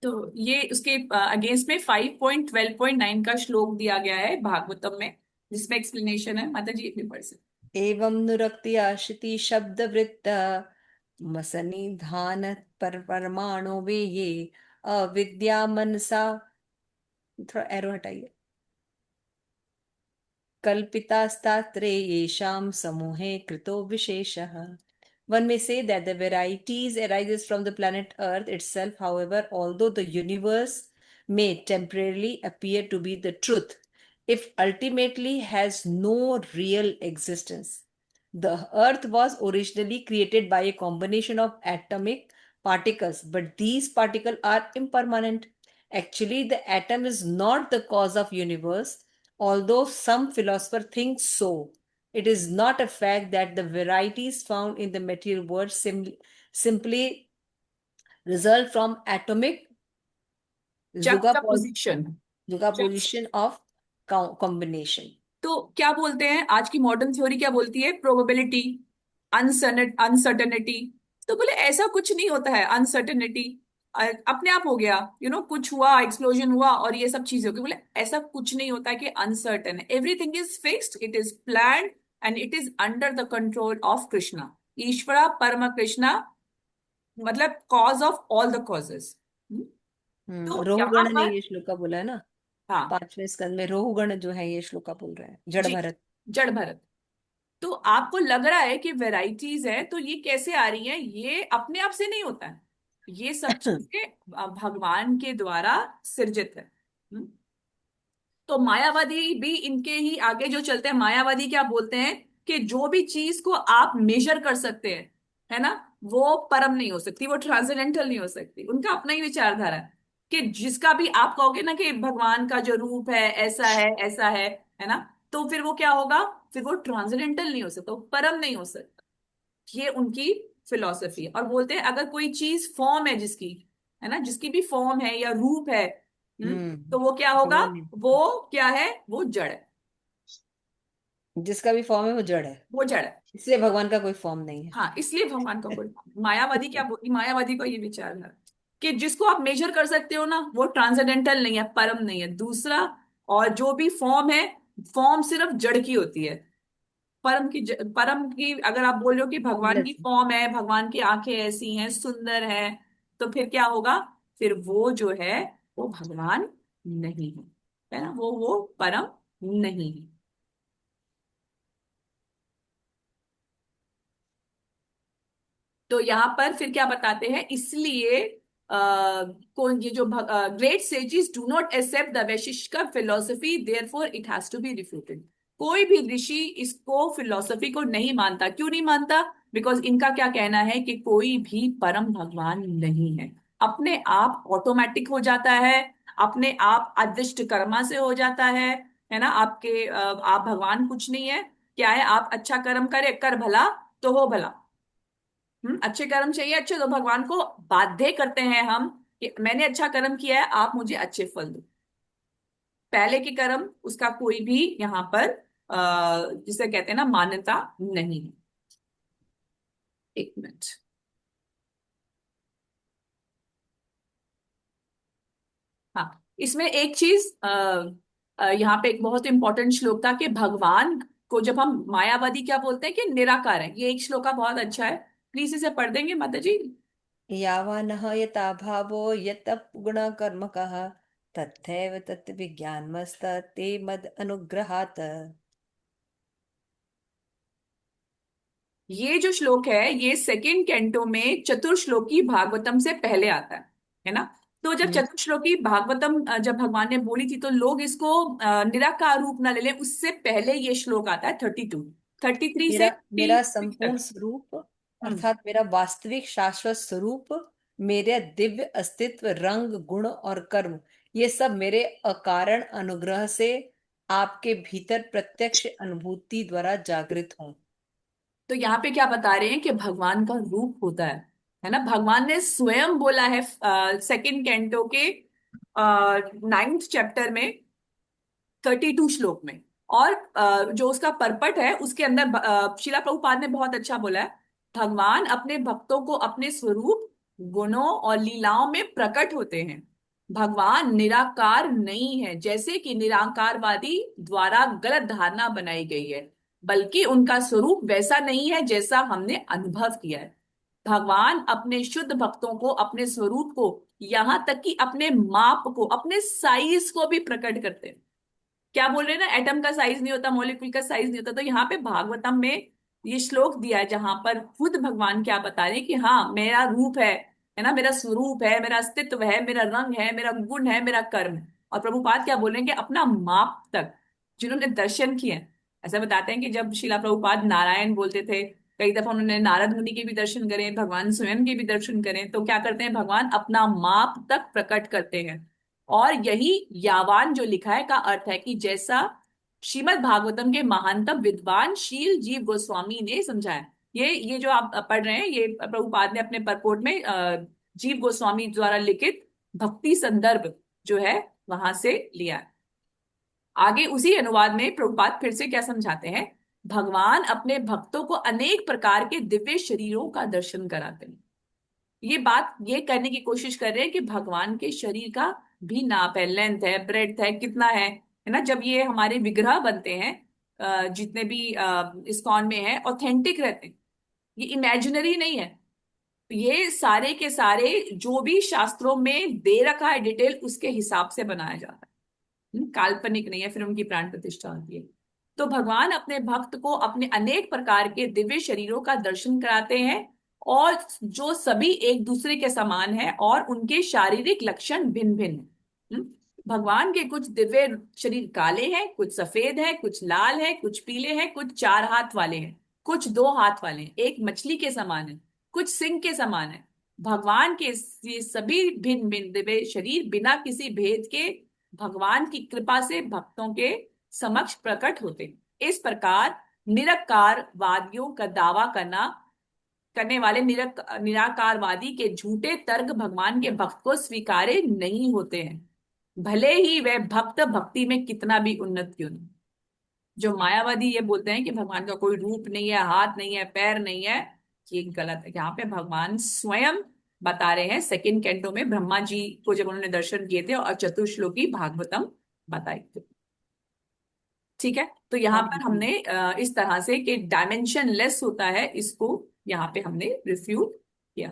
तो ये उसके अगेंस्ट में 5.12.9 का श्लोक दिया गया है भागवतम में, जिसमें एक्सप्लेनेशन है, माता जी एक भी पढ़ सकते। एवं नुरक्ति आशिति शब्द वृत्त मसनिधान परमाणु वे ये अविद्या मनसा, थोड़ा एरो हटाइए, कल्पितास्तात्रे येषां समूहे कृतो विशेषः। One may say that the varieties arises from the planet Earth itself. However, although the universe may temporarily appear to be the truth, if ultimately has no real existence. The Earth was originally created by a combination of atomic particles, but these particles are impermanent. Actually, the atom is not the cause of universe, although some philosophers think so. It is not a fact that the varieties found in the material world simply result from atomic जक्टापोजिशन। juxtaposition of combination। तो क्या बोलते हैं आज की modern theory, क्या बोलती है, probability, uncertainty. तो बोले ऐसा कुछ नहीं होता है, अनसर्टेनिटी अपने आप हो गया, कुछ हुआ, एक्सप्लोजन हुआ और ये सब चीजें हो गई, बोले ऐसा कुछ नहीं होता है कि अनसर्टेन है, everything is fixed, it is planned and it is under the control of Krishna, ईश्वरा परम कृष्णा, मतलब cause of all the causes. तो यहाँ रोहुगण ने पर, ये श्लोका बोला है ना, हाँ 5वें स्कंद में रोहुगण जो है ये श्लोका बोल रहे हैं, जड़ जी, भरत। जड़ भरत। तो आपको लग रहा है कि वैरायटीज है, तो ये कैसे आ रही है, ये अपने आप से नहीं होता है, ये सब चीजें भगवान के द्वारा सृजित है। हम्म? तो मायावादी भी इनके ही आगे जो चलते हैं, मायावादी क्या बोलते हैं कि जो भी चीज को आप मेजर कर सकते हैं, है ना, वो परम नहीं हो सकती, वो ट्रांसेंडेंटल नहीं हो सकती। उनका अपना ही विचारधारा है कि जिसका भी आप कहोगे ना कि भगवान का जो रूप है ऐसा है ऐसा है ना, तो फिर वो क्या होगा, फिर वो ट्रांसेंडेंटल नहीं हो सकता, वो परम नहीं हो सकता। ये उनकी फिलॉसफी है। और बोलते हैं अगर कोई चीज फॉर्म है जिसकी, है ना, जिसकी भी फॉर्म है या रूप है, तो वो क्या होगा, भगवान ने, वो क्या है, वो जड़ है, जिसका भी फॉर्म है वो जड़ है, वो जड़ है। इसलिए भगवान का कोई फॉर्म नहीं हाँ इसलिए भगवान का कोई, मायावादी क्या बोलती, मायावादी को ये विचार है कि जिसको आप मेजर कर सकते हो ना, वो ट्रांसेंडेंटल नहीं है, परम नहीं है, दूसरा। और जो भी फॉर्म है, फॉर्म सिर्फ जड़ की होती है। परम की अगर आप बोल रहे हो कि भगवान की है। फॉर्म है, भगवान की आंखें ऐसी हैं, सुंदर है, तो फिर क्या होगा, फिर वो जो है वो भगवान नहीं है ना, वो परम नहीं है। तो यहाँ पर फिर क्या बताते हैं, इसलिए कौन ये जो great sages do not accept the Vaisheshika philosophy, therefore it has to be refuted. कोई भी ऋषि इसको फिलोसफी को नहीं मानता, क्यों नहीं मानता, बिकॉज इनका क्या कहना है कि कोई भी परम भगवान नहीं है, अपने आप ऑटोमेटिक हो जाता है, अपने आप अदृष्ट कर्मा से हो जाता है ना, आपके आप भगवान कुछ नहीं है, क्या है, आप अच्छा कर्म करे, कर भला तो हो भला। अच्छे कर्म चाहिए, अच्छे, तो भगवान को बाध्य करते हैं हम कि मैंने अच्छा कर्म किया है, आप मुझे अच्छे फल दो। पहले के कर्म उसका कोई भी यहाँ पर जिसे कहते हैं ना मान्यता नहीं है। एक मिनट। हाँ, इसमें एक चीज यहाँ पे एक बहुत इंपॉर्टेंट श्लोक था कि भगवान को जब हम मायावादी क्या बोलते हैं कि निराकार है। ये एक श्लोका बहुत अच्छा है, प्लीज इसे पढ़ देंगे माता जी। यावानः यथा भावो यत गुणकर्मकः तथैव तत् विज्ञानमस्तते मद अनुग्रहात्। ये जो श्लोक है ये सेकंड कैंटो में चतुर्श्लोकी भागवतम से पहले आता है ना। तो जब हम्म। चतुर्श्लोकी भागवतम जब भगवान ने बोली थी तो लोग इसको निराकार रूप ना ले लें, उससे पहले ये श्लोक आता है 32, 33 से मेरा मेरा 36 संपूर्ण तक। स्वरूप हम्म। अर्थात मेरा वास्तविक शाश्वत स्वरूप, मेरे दिव्य अस्तित्व, रंग, गुण और कर्म, ये सब मेरे अकारण अनुग्रह से आपके भीतर प्रत्यक्ष अनुभूति द्वारा जागृत हों। तो यहाँ पे क्या बता रहे हैं कि भगवान का रूप होता है ना। भगवान ने स्वयं बोला है सेकंड कैंटो के 9th चैप्टर में 32 श्लोक में। और जो उसका परपट है उसके अंदर शिला प्रभुपाद ने बहुत अच्छा बोला है। भगवान अपने भक्तों को अपने स्वरूप, गुणों और लीलाओं में प्रकट होते हैं। भगवान निराकार नहीं है जैसे कि निराकारवादी द्वारा गलत धारणा बनाई गई है, बल्कि उनका स्वरूप वैसा नहीं है जैसा हमने अनुभव किया है। भगवान अपने शुद्ध भक्तों को अपने स्वरूप को, यहाँ तक कि अपने माप को, अपने साइज को भी प्रकट करते हैं। क्या बोल रहे हैं ना, एटम का साइज नहीं होता, मॉलिक्यूल का साइज नहीं होता। तो यहाँ पे भागवतम में ये श्लोक दिया है जहां पर खुद भगवान क्या बता रहे हैं कि हाँ मेरा रूप है ना, मेरा स्वरूप है, मेरा अस्तित्व है, मेरा रंग है, मेरा गुण है, मेरा कर्म है। और प्रभुपाद क्या बोल रहे हैं कि अपना माप तक जिन्होंने दर्शन किए हैं। ऐसा बताते हैं कि जब शिला प्रभुपाद नारायण बोलते थे, कई दफा उन्होंने नारद मुनि के भी दर्शन करें, भगवान स्वयं के भी दर्शन करें, तो क्या करते हैं भगवान अपना माप तक प्रकट करते हैं। और यही यावान जो लिखा है का अर्थ है कि जैसा श्रीमद् भागवतम के महानतम विद्वान शील जीव गोस्वामी ने समझाया। ये जो आप पढ़ रहे हैं ये प्रभुपाद ने अपने परपोर्ट में जीव गोस्वामी द्वारा लिखित भक्ति संदर्भ जो है वहां से लिया है। आगे उसी अनुवाद में प्रभुपाद फिर से क्या समझाते हैं, भगवान अपने भक्तों को अनेक प्रकार के दिव्य शरीरों का दर्शन कराते हैं। ये बात ये करने की कोशिश कर रहे हैं कि भगवान के शरीर का भी नाप है, लेंथ है, ब्रेड्थ है, कितना है ना। जब ये हमारे विग्रह बनते हैं जितने भी इस्कॉन में है, ऑथेंटिक रहते हैं, ये इमेजिनरी नहीं है। ये सारे के सारे जो भी शास्त्रों में दे रखा है डिटेल उसके हिसाब से बनाया जाता है। काल्पनिक नहीं है, फिर उनकी प्राण प्रतिष्ठा होती है। तो भगवान अपने भक्त को अपने अनेक प्रकार के दिव्य शरीरों का दर्शन कराते हैं, और जो सभी एक दूसरे के समान है और उनके शारीरिक लक्षण भिन्न भिन्न हैं। भगवान के कुछ दिव्य शरीर काले हैं, कुछ सफेद हैं, कुछ लाल हैं, कुछ पीले हैं, कुछ 4 हाथ वाले हैं, कुछ 2 हाथ वाले हैं, एक मछली के समान है, कुछ सिंह के समान है। भगवान के ये सभी भिन्न भिन्न दिव्य शरीर बिना किसी भेद के भगवान की कृपा से भक्तों के समक्ष प्रकट होते हैं। इस प्रकार निरकारवादियों का दावा करने वाले निराकारवादी के झूठे तर्क भगवान के भक्त को स्वीकार्य नहीं होते हैं, भले ही वह भक्त भक्ति में कितना भी उन्नत क्यों नहीं। जो मायावादी ये बोलते हैं कि भगवान का कोई रूप नहीं है, हाथ नहीं है, पैर नहीं है, ये गलत है। यहाँ पे भगवान स्वयं बता रहे हैं सेकंड कैंटो में ब्रह्मा जी को जब उन्होंने दर्शन किए थे और चतुर्श्लोकी भागवतम बताई थी। ठीक है, तो यहाँ हाँ पर जी। हमने इस तरह से कि डायमेंशन लेस होता है इसको यहाँ पे हमने रिफ्यूट किया।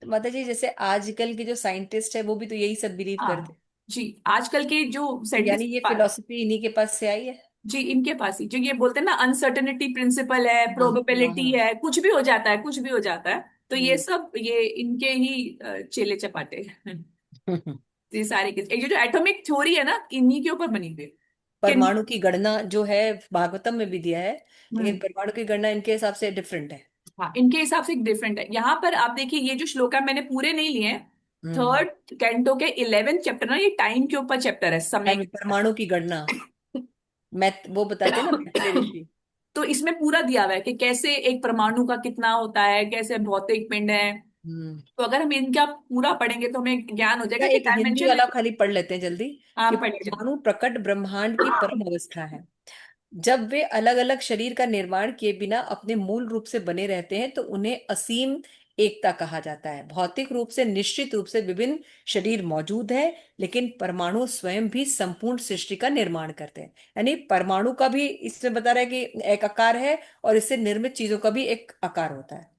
तो माता जी जैसे आजकल के जो साइंटिस्ट है वो भी तो यही सब बिलीव करते हाँ हैं। जी, आजकल के जो तो यानी ये साइंटिस्ट, फिलोसफी इन्हीं के पास से आई है। जी इनके पास ही जो ये बोलते हैं ना अनसर्टेनिटी प्रिंसिपल है, हाँ हाँ प्रोबेबिलिटी हाँ। है, कुछ भी हो जाता है, कुछ भी हो जाता है। तो ये हम्म। सब ये इनके ही चेले चपाटे हैं। ये सारे ये जो एटॉमिक थ्योरी है ना इन्हीं के ऊपर बनी हुई है कि परमाणु की गणना जो है भागवतम में भी दिया है, लेकिन हम्म, परमाणु की गणना इनके हिसाब से डिफरेंट है। हाँ इनके हिसाब से डिफरेंट है। यहाँ पर आप देखिए ये जो श्लोक है मैंने पूरे नहीं लिए हैं। हम्म। थर्ड कैंटो के 11th चैप्टर ना, ये टाइम के ऊपर चैप्टर है, समय के परमाणु की गणना ऊपर। मैथ वो बताते हैं ना, मैत्रेय ऋषि। तो इसमें पूरा दिया हुआ है कि कैसे एक परमाणु का कितना होता है, कैसे भौतिक पिंड है। हम्म। तो अगर हम इनका पूरा पढ़ेंगे तो हमें ज्ञान हो या जाएगा कि एक हिंदी डायमेंशन। वाला खाली पढ़ लेते हैं जल्दी, कि आप पढ़ लीजिए। परमाणु प्रकट ब्रह्मांड की परम अवस्था है। जब वे अलग अलग शरीर का निर्माण किए बिना अपने मूल रूप से बने रहते हैं तो उन्हें असीम एकता कहा जाता है। भौतिक रूप से निश्चित रूप से विभिन्न शरीर मौजूद है, लेकिन परमाणु स्वयं भी संपूर्ण सृष्टि का निर्माण करते हैं। यानी परमाणु का भी इसमें बता रहा है कि एक आकार है, और इससे निर्मित चीजों का भी एक आकार होता है।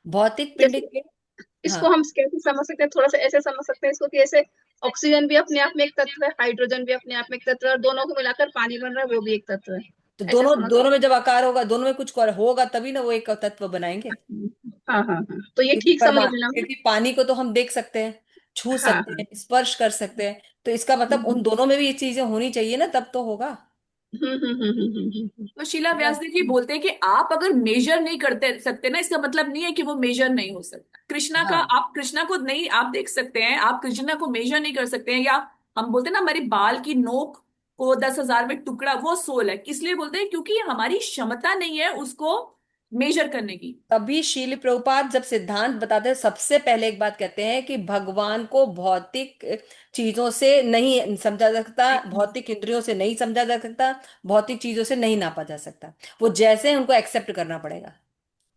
भौतिक पिंड जैसे के। हाँ। इसको हम कैसे समझ सकते हैं, थोड़ा सा ऐसे समझ सकते हैं इसको कि ऐसे ऑक्सीजन भी अपने आप में एक तत्व है, हाइड्रोजन भी अपने आप में एक तत्व है, और दोनों को मिलाकर पानी बन रहा है, वो भी एक तत्व है। तो ऐसे दोनों समझ दोनों में जब आकार होगा, दोनों में कुछ होगा, तभी ना वो एक तत्व बनाएंगे। सकते हैं। हाँ हाँ हाँ, तो ये क्योंकि ठीक समझ लेना। क्योंकि पानी को तो हम देख सकते हैं, छू हाँ सकते हाँ। हैं, स्पर्श कर सकते हैं, तो इसका मतलब उन हम्म दोनों में भी ये चीजें होनी चाहिए ना, तब तो होगा। हम्म। तो शीला क्या? व्यास जी बोलते हैं कि आप अगर मेजर नहीं करते सकते ना, इसका मतलब नहीं है कि वो मेजर नहीं हो सकता। कृष्णा का, हाँ। आप कृष्णा को नहीं आप देख सकते हैं, आप कृष्णा को मेजर नहीं कर सकते हैं। या हम बोलते हैं ना हमारे बाल की नोक को 10,000 में टुकड़ा, वो सोल है। इसलिए बोलते हैं क्योंकि हमारी क्षमता नहीं है उसको मेजर करने की। तभी शील प्रभुपाद जब सिद्धांत बताते हैं, सबसे पहले एक बात कहते हैं कि भगवान को भौतिक चीजों से नहीं समझा जा सकता, भौतिक इंद्रियों से नहीं समझा जा सकता, भौतिक चीजों से नहीं नापा जा सकता। वो जैसे हैं उनको एक्सेप्ट करना पड़ेगा।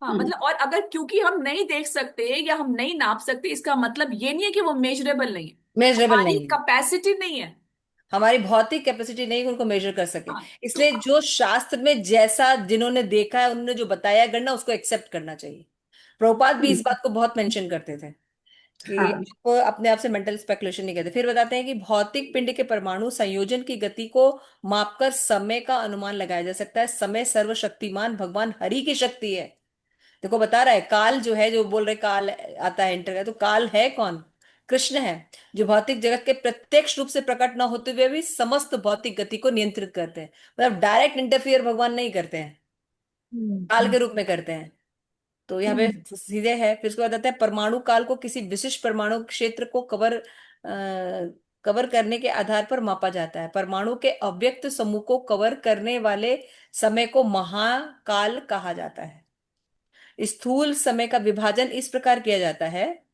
हाँ मतलब, और अगर क्योंकि हम नहीं देख सकते या हम नहीं नाप सकते, इसका मतलब ये नहीं है कि वो मेजरेबल नहीं है। मेजरेबल हमारी नहीं है। कैपेसिटी नहीं है। हमारी भौतिक कैपेसिटी नहीं है कि उनको मेजर कर सके। हाँ तो इसलिए जो शास्त्र में जैसा जिन्होंने देखा है, उन्होंने जो बताया करना, उसको एक्सेप्ट करना चाहिए। प्रभुपाद भी इस बात को बहुत मेंशन करते थे कि हाँ। आप अपने आप से मेंटल स्पेकुलेशन नहीं करते। फिर बताते हैं कि भौतिक पिंड के परमाणु संयोजन की गति को मापकर समय का अनुमान लगाया जा सकता है। समय सर्वशक्तिमान भगवान हरि की शक्ति है। देखो बता रहा है, काल जो है, जो बोल रहे काल आता है इंटर का, तो काल है कौन? कृष्ण है, जो भौतिक जगत के प्रत्यक्ष रूप से प्रकट न होते हुए भी समस्त भौतिक गति को नियंत्रित करते हैं। मतलब डायरेक्ट इंटरफियर भगवान नहीं करते हैं, काल के रूप में करते हैं। तो यहाँ पे सीधे है। फिर उसके बाद आता है परमाणु काल को किसी विशिष्ट परमाणु क्षेत्र को कवर करने के आधार पर मापा जाता है। परमाणु के अव्यक्त समूह को कवर करने वाले समय को महाकाल कहा जाता है। स्थूल समय का विभाजन इस प्रकार किया जाता है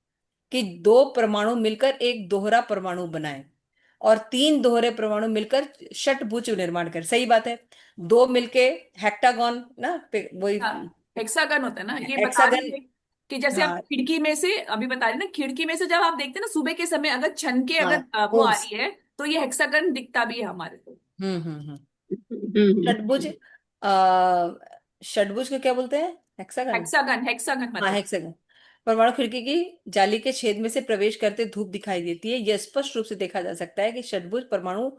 कि दो परमाणु मिलकर एक दोहरा परमाणु बनाए, और तीन दोहरे परमाणु मिलकर षटभुज निर्माण कर। सही बात है। दो मिलके हेक्टागन ना, वही हाँ, हेक्सागन होता है ना, ये बता रहे हेक्सागन। थे कि जैसे आप हाँ। खिड़की में से, अभी बता रहे ना, खिड़की में से जब आप देखते हैं ना सुबह के समय, अगर छन के हाँ। अगर वो आ होम्स। रही है, तो ये हेक्सागन दिखता भी है हमारे को। हम्म। हम्म। षटभुज। आ षटभुज को क्या बोलते हैं? हेक्सागन। हेक्सागन, हेक्सागन हाँ, मतलब। हेक्सागन। परमाणु खिड़की की जाली के छेद में से प्रवेश करते धूप दिखाई देती है। यह स्पष्ट रूप से देखा जा सकता है कि षटभुज परमाणु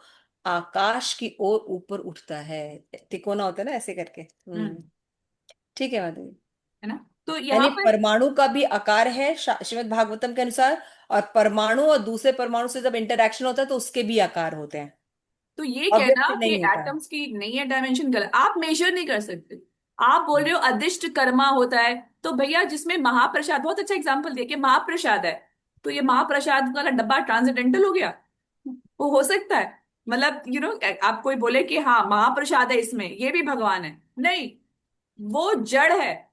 आकाश की ओर ऊपर उठता है। तिकोना होता है ना, ऐसे करके। हम्म। ठीक है माधवी। है ना, तो यहाँ यानी पर परमाणु का भी आकार है श्रीमद् भागवतम के अनुसार, और परमाणु और दूसरे परमाणु से जब इंटरेक्शन होता है तो उसके भी आकार होते हैं। तो ये कहना अव्यक्त कि नहीं होता है। एटम्स की नहीं है डायमेंशन, गलत। आप मेजर नहीं कर सकते। आप बोल रहे हो अदिष्ट कर्मा होता है, तो भैया जिसमें महाप्रसाद, बहुत अच्छा एग्जांपल दिया कि महाप्रसाद है, तो ये महाप्रसाद वाला डब्बा ट्रांसेंडेंटल हो गया? वो हो सकता है? मतलब आप कोई बोले कि हाँ महाप्रसाद है, इसमें ये भी भगवान है, नहीं, वो जड़ है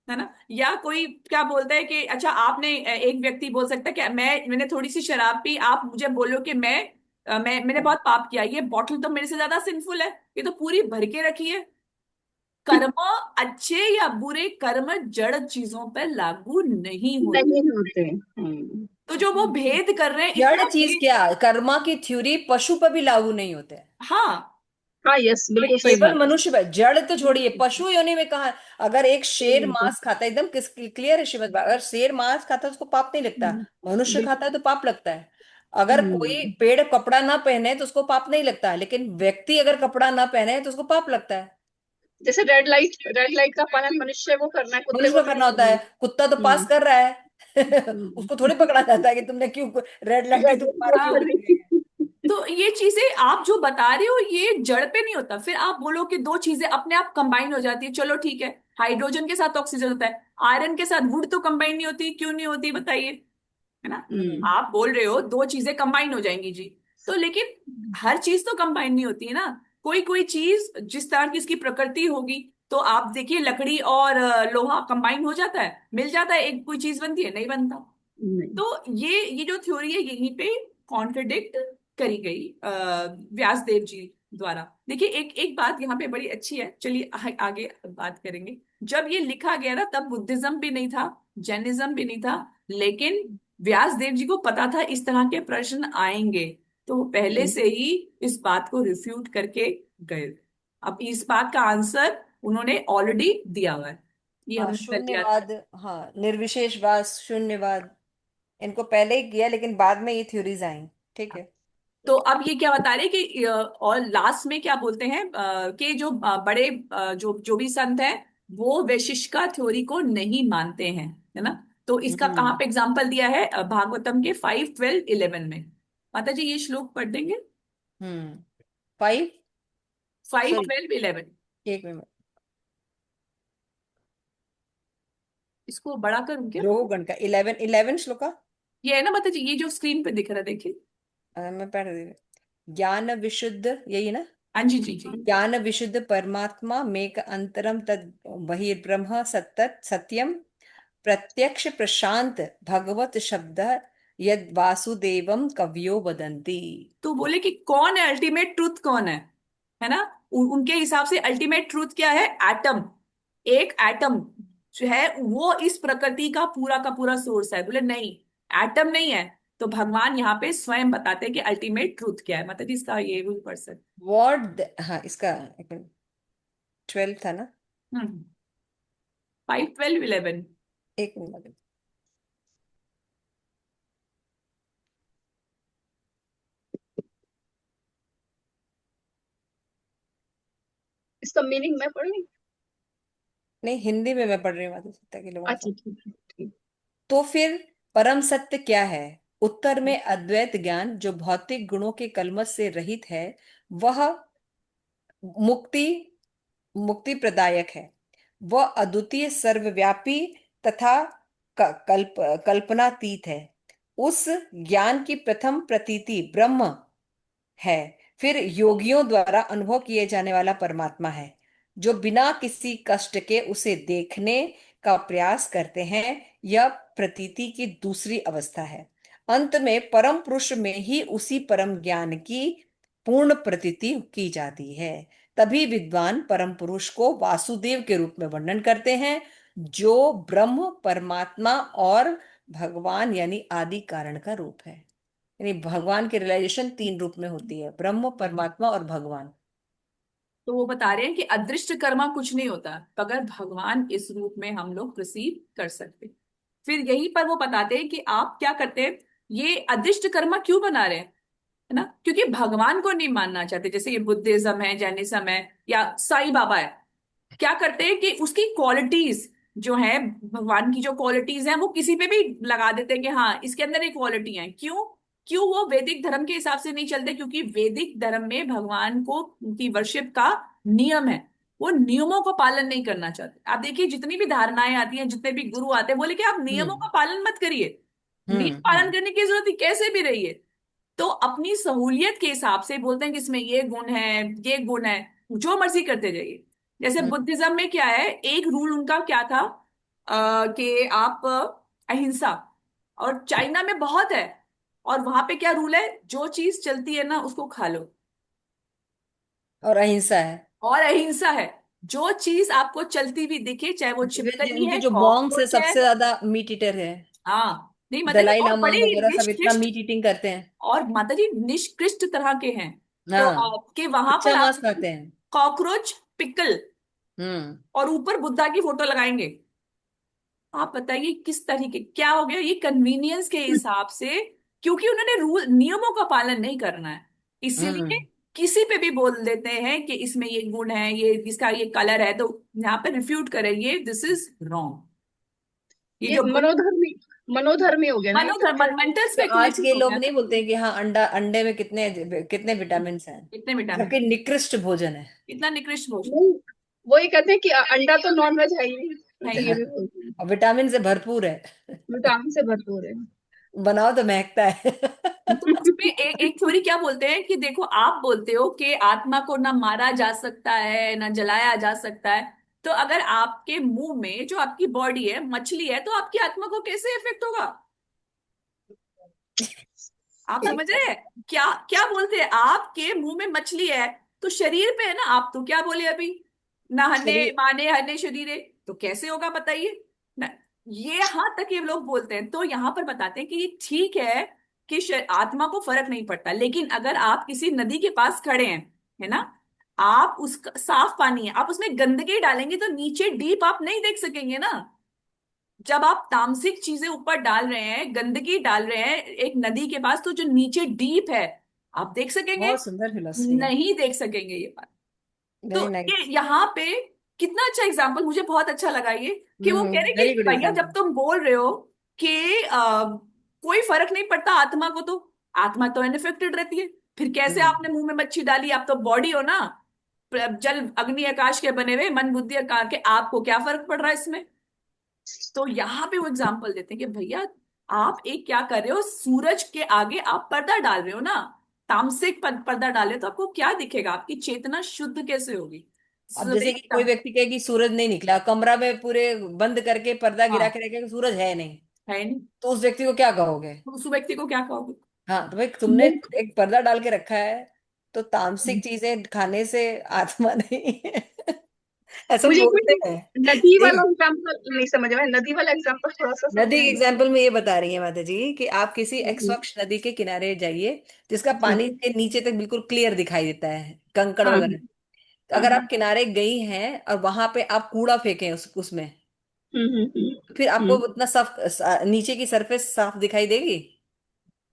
ना। या कोई क्या बोलता है कि अच्छा, आपने एक व्यक्ति बोल सकता है कि मैंने थोड़ी सी शराब पी, आप मुझे बोलो कि मैंने बहुत पाप किया, ये बॉटल तो मेरे से ज्यादा सिंफुल है, ये तो पूरी भर के रखी है। कर्म, अच्छे या बुरे कर्म जड़ चीजों पर लागू नहीं होते। नहीं होते। तो जो वो भेद कर रहे हैं, जड़ इतना चीज भेद। क्या, कर्मा की थ्योरी पशु पर भी लागू नहीं होते हैं। हाँ। हाँ, यस, ये बिल्कुल सही केवल बात मनुष्य पर, जड़ तो छोड़िए, पशु योनि में कहा। अगर एक शेर है। मांस खाता है, एकदम किस क्लियर है श्रीमद् भागवत, अगर शेर मांस खाता है तो उसको पाप नहीं लगता। मनुष्य बिल्कुल। खाता है तो पाप लगता है। अगर कोई हम्म। पेड़ कपड़ा ना पहने तो उसको पाप नहीं लगता है, लेकिन व्यक्ति अगर कपड़ा ना पहने तो उसको पाप लगता है। जैसे रेड लाइट का पालन मनुष्य को करना है, कुत्ते मनुष्य को को नहीं करना होता है, करना। कुत्ता तो पास हम्म। कर रहा है। हम्म। उसको थोड़ी पकड़ा जाता है कि तुमने क्यों रेड लाइट थी, तुम रेड पार क्रॉस क्यों कर कर दी। गए? तो ये चीजें आप जो बता रहे हो, ये जड़ पे नहीं होता। फिर आप बोलो कि दो चीजें अपने आप कंबाइन हो जाती है, चलो ठीक है, हाइड्रोजन के साथ ऑक्सीजन होता है, आयरन के साथ वुड तो कंबाइन नहीं होती, क्यों नहीं होती बताइए? है ना। हम्म। आप बोल रहे हो दो चीजें कंबाइन हो जाएंगी जी, तो लेकिन हर चीज तो कंबाइन नहीं होती है ना। कोई कोई चीज जिस तरह की इसकी प्रकृति होगी, तो आप देखिए लकड़ी और लोहा कंबाइन हो जाता है, मिल जाता है, एक कोई चीज बनती है, नहीं बनता। नहीं। तो ये जो थ्योरी है, यहीं पे कॉन्ट्रडिक्ट करी गई व्यासदेव जी द्वारा। देखिए एक एक बात यहाँ पे बड़ी अच्छी है, चलिए आगे बात करेंगे। जब ये लिखा गया ना तब बुद्धिज्म भी नहीं था, जैनिज्म भी नहीं था, लेकिन व्यास देव जी को पता था इस तरह के प्रश्न आएंगे, तो वो पहले से ही इस बात को रिफ्यूट करके गए। अब इस बात का आंसर उन्होंने ऑलरेडी दिया हुआ है, ये हाँ, हमने कर लिया था। शून्यवाद। हाँ, निर्विशेषवाद, शून्यवाद, इनको पहले ही किया लेकिन बाद में ये थ्योरीज आई। ठीक है। तो अब ये क्या बता रहे कि और लास्ट में क्या बोलते हैं कि जो बड़े जो जो भी संत हैं वो वैशिष्टिक थ्योरी को नहीं मानते हैं, है ना। तो इसका कहाँ हम्म। पे एग्जाम्पल दिया है, भागवतम के 5:12-11 में। माता जी ये श्लोक पढ़ देंगे, hmm. Five. Five sorry, twelve eleven एक मिनट। इसको बड़ा करूं क्या? रोगन का 11 श्लोका। ये है ना माता जी, ये जो स्क्रीन पे दिख रहा है देखिए। मैं पढ़ रही हूँ। ज्ञान विशुद्ध, यही ना। हाँ जी जी जी। ज्ञान विशुद्ध परमात्मा मेक अंतरम तद बहिर्ब्रह्म सत्तत सत्यम प्रत्यक्ष प्रशांत भगवत शब्द यद वासुदेवम कवियो वदंती। तो बोले कि कौन है अल्टीमेट ट्रूथ, कौन है ना। उनके हिसाब से अल्टीमेट ट्रूथ क्या है, एटम। एक एटम जो है वो इस प्रकृति का पूरा सोर्स है। बोले नहीं, एटम नहीं है। तो भगवान यहाँ पे स्वयं बताते हैं कि अल्टीमेट ट्रूथ क्या है, मतलब इसका ये भी पर्सन। वॉट। हाँ, इसका एक मिनट, 12 था ना। 5:12-11। एक मिनट। इसका मीनिंग मैं पढ़ रही। नहीं, हिंदी में मैं पढ़ रही हूँ माता सीता के लोगों अच्छा को। ठीक है ठीक। तो फिर परम सत्य क्या है? उत्तर में अद्वैत ज्ञान जो भौतिक गुणों के कलमश से रहित है, वह मुक्ति मुक्ति प्रदायक है। वह अद्वितीय सर्वव्यापी तथा कल्पनातीत है। उस ज्ञान की प्रथम प्रतीति ब्रह्म है। फिर योगियों द्वारा अनुभव किए जाने वाला परमात्मा है, जो बिना किसी कष्ट के उसे देखने का प्रयास करते हैं। यह प्रतीति की दूसरी अवस्था है। अंत में परम पुरुष में ही उसी परम ज्ञान की पूर्ण प्रतीति की जाती है। तभी विद्वान परम पुरुष को वासुदेव के रूप में वर्णन करते हैं, जो ब्रह्म, परमात्मा और भगवान यानी आदि कारण का रूप है। यानी भगवान की रियलाइजेशन 3 रूप में होती है, ब्रह्म, परमात्मा और भगवान। तो वो बता रहे हैं कि अदृष्ट कर्मा कुछ नहीं होता अगर भगवान इस रूप में हम लोग प्रसीव कर सकते। फिर यहीं पर वो बताते हैं कि आप क्या करते हैं, ये अदृष्ट कर्मा क्यों बना रहे हैं, है ना। क्योंकि भगवान को नहीं मानना चाहते, जैसे ये बुद्धिज्म है, जैनिज्म है, या साईं बाबा है। क्या करते हैं कि उसकी क्वालिटीज जो है, भगवान की जो क्वालिटीज हैं वो किसी पे भी लगा देते हैं कि हाँ इसके अंदर ये क्वालिटी है। क्यों? क्यों वो वैदिक धर्म के हिसाब से नहीं चलते? क्योंकि वैदिक धर्म में भगवान को की वर्शिप का नियम है, वो नियमों का पालन नहीं करना चाहते। आप देखिए जितनी भी धारणाएं आती हैं, जितने भी गुरु आते हैं, बोले कि आप नियमों हम्म। का पालन मत करिए, नियम पालन हम्म। करने की जरूरत ही कैसे भी रही है। तो अपनी सहूलियत के हिसाब से बोलते हैं कि इसमें ये गुण है, ये गुण है, जो मर्जी करते जाइए। जैसे हम्म। बुद्धिज्म में क्या है, एक रूल उनका क्या था, कि आप अहिंसा, और चाइना में बहुत है। और वहां पे क्या रूल है, जो चीज चलती है ना उसको खा लो। और अहिंसा है। और अहिंसा है, जो चीज आपको चलती हुई दिखे, चाहे वो छिपकली उनके है, जो मॉन्क्स है कॉकरोच है। सबसे ज्यादा मीट ईटर है। हाँ नहीं माता जी, दलाई और लामा बड़े वगैरह सब इतना निष्कृष्ट, मीट ईटिंग करते हैं। और माता जी निष्कृष्ट तरह के हैं। तो हाँ, आपके वहां कच्चा पर आप मांस खाते हैं। कॉकरोच पिकल हम्म। और ऊपर बुद्धा की फोटो लगाएंगे। आप बताइए किस तरीके, क्या हो गया, ये कन्वीनियंस के हिसाब से, क्योंकि उन्होंने रूल नियमों का पालन नहीं करना है, इसीलिए हम्म। किसी पे भी बोल देते हैं कि इसमें ये गुण है, ये इसका ये कलर है, तो यहाँ पे रिफ्यूट करें ये दिस इज रॉन्ग। ये ये जो मनोधर्मी, मनोधर्मी हो गया ना ये सब मनोधर्म, फिर। मेंटल तो आज स्पेकुलेशन के हो लोग गया नहीं ना। बोलते कि हाँ, अंडा, अंडे में कितने कितने विटामिन हैं, इतने विटामिन, जबकि निकृष्ट भोजन है। इतना निकृष्ट भोजन नहीं, वो ये कहते हैं कि अंडा तो नॉन वेज है ही नहीं, है तो ही ये नहीं। भी बोलते हैं और विटामिन से भरपूर है। विटामिन से भरपूर है। बनाओ तो महकता है। तो उसमें एक एक थ्योरी क्या बोलते हैं कि देखो, आप बोलते हो कि आत्मा को ना मारा जा सकता है ना जलाया जा सकता है, तो अगर आपके मुंह में जो आपकी बॉडी है मछली है, तो आपकी आत्मा को कैसे इफेक्ट होगा? आप समझ रहे हैं क्या क्या बोलते हैं, आपके मुंह में मछली है, तो शरीर पे है ना। आप तो क्या बोले अभी, नहने शरीर माने हने शरीरे, तो कैसे होगा बताइए ना। ये यहाँ तक ये लोग बोलते हैं। तो यहाँ पर बताते हैं कि ये ठीक है कि आत्मा को फर्क नहीं पड़ता, लेकिन अगर आप किसी नदी के पास खड़े हैं, है ना, आप उसका साफ पानी है, आप उसमें गंदगी डालेंगे तो नीचे डीप आप नहीं देख सकेंगे ना। जब आप तामसिक चीजें ऊपर डाल रहे हैं, गंदगी डाल रहे हैं एक नदी के पास, तो जो नीचे डीप है आप देख सकेंगे? बहुत सुंदर फिलोसफी है। नहीं देख सकेंगे ये बात। तो वेरी ये नाइस। यहाँ पे कितना अच्छा एग्जाम्पल, मुझे बहुत अच्छा लगा ये, कि वो कह रहे वेरी कि गुड भैया जब एग्जांपल। तुम बोल रहे हो कि कोई फर्क नहीं पड़ता आत्मा को, तो आत्मा तो अनफेक्टेड रहती है, फिर कैसे हम्म आपने मुंह में मच्छी डाली? आप तो बॉडी हो ना, जल अग्नि आकाश के बने हुए, मन बुद्धि अहंकार के, आपको क्या फर्क पड़ रहा है इसमें? तो यहाँ पे वो एग्जाम्पल देते हैं कि भैया आप एक क्या कर रहे हो, सूरज के आगे आप पर्दा डाल रहे हो ना, तामसिक पर्दा डाले तो आपको क्या दिखेगा? आपकी चेतना शुद्ध कैसे होगी? अब जैसे कि कोई व्यक्ति कहे कि सूरज नहीं निकला, कमरा में पूरे बंद करके पर्दा गिरा हाँ, के रखे कि सूरज है नहीं, है नहीं, तो उस व्यक्ति को क्या कहोगे? तो उस व्यक्ति को क्या कहोगे? हाँ, तो भाई तुमने एक पर्दा डाल के रखा है, तो तामसिक चीजें खाने से आत्मा नहीं है। ऐसा मुझे एक बोलते मिनट, हैं। नदी वाला एक एग्जांपल नहीं समझ में, नदी वाला एग्जांपल थोड़ा सा नदी के समझाएंगे? एग्जाम्पल में ये बता रही है माता जी कि आप किसी हम्म, एक्सवक्ष नदी के किनारे जाइए, जिसका पानी हम्म, के नीचे तक बिल्कुल क्लियर दिखाई देता है, कंकड़ हाँ, वगैरह। तो अगर आप किनारे गई हैं और वहां पे आप कूड़ा फेंकें उसमें, तो फिर आपको हम्म, उतना साफ नीचे की सरफेस साफ दिखाई देगी?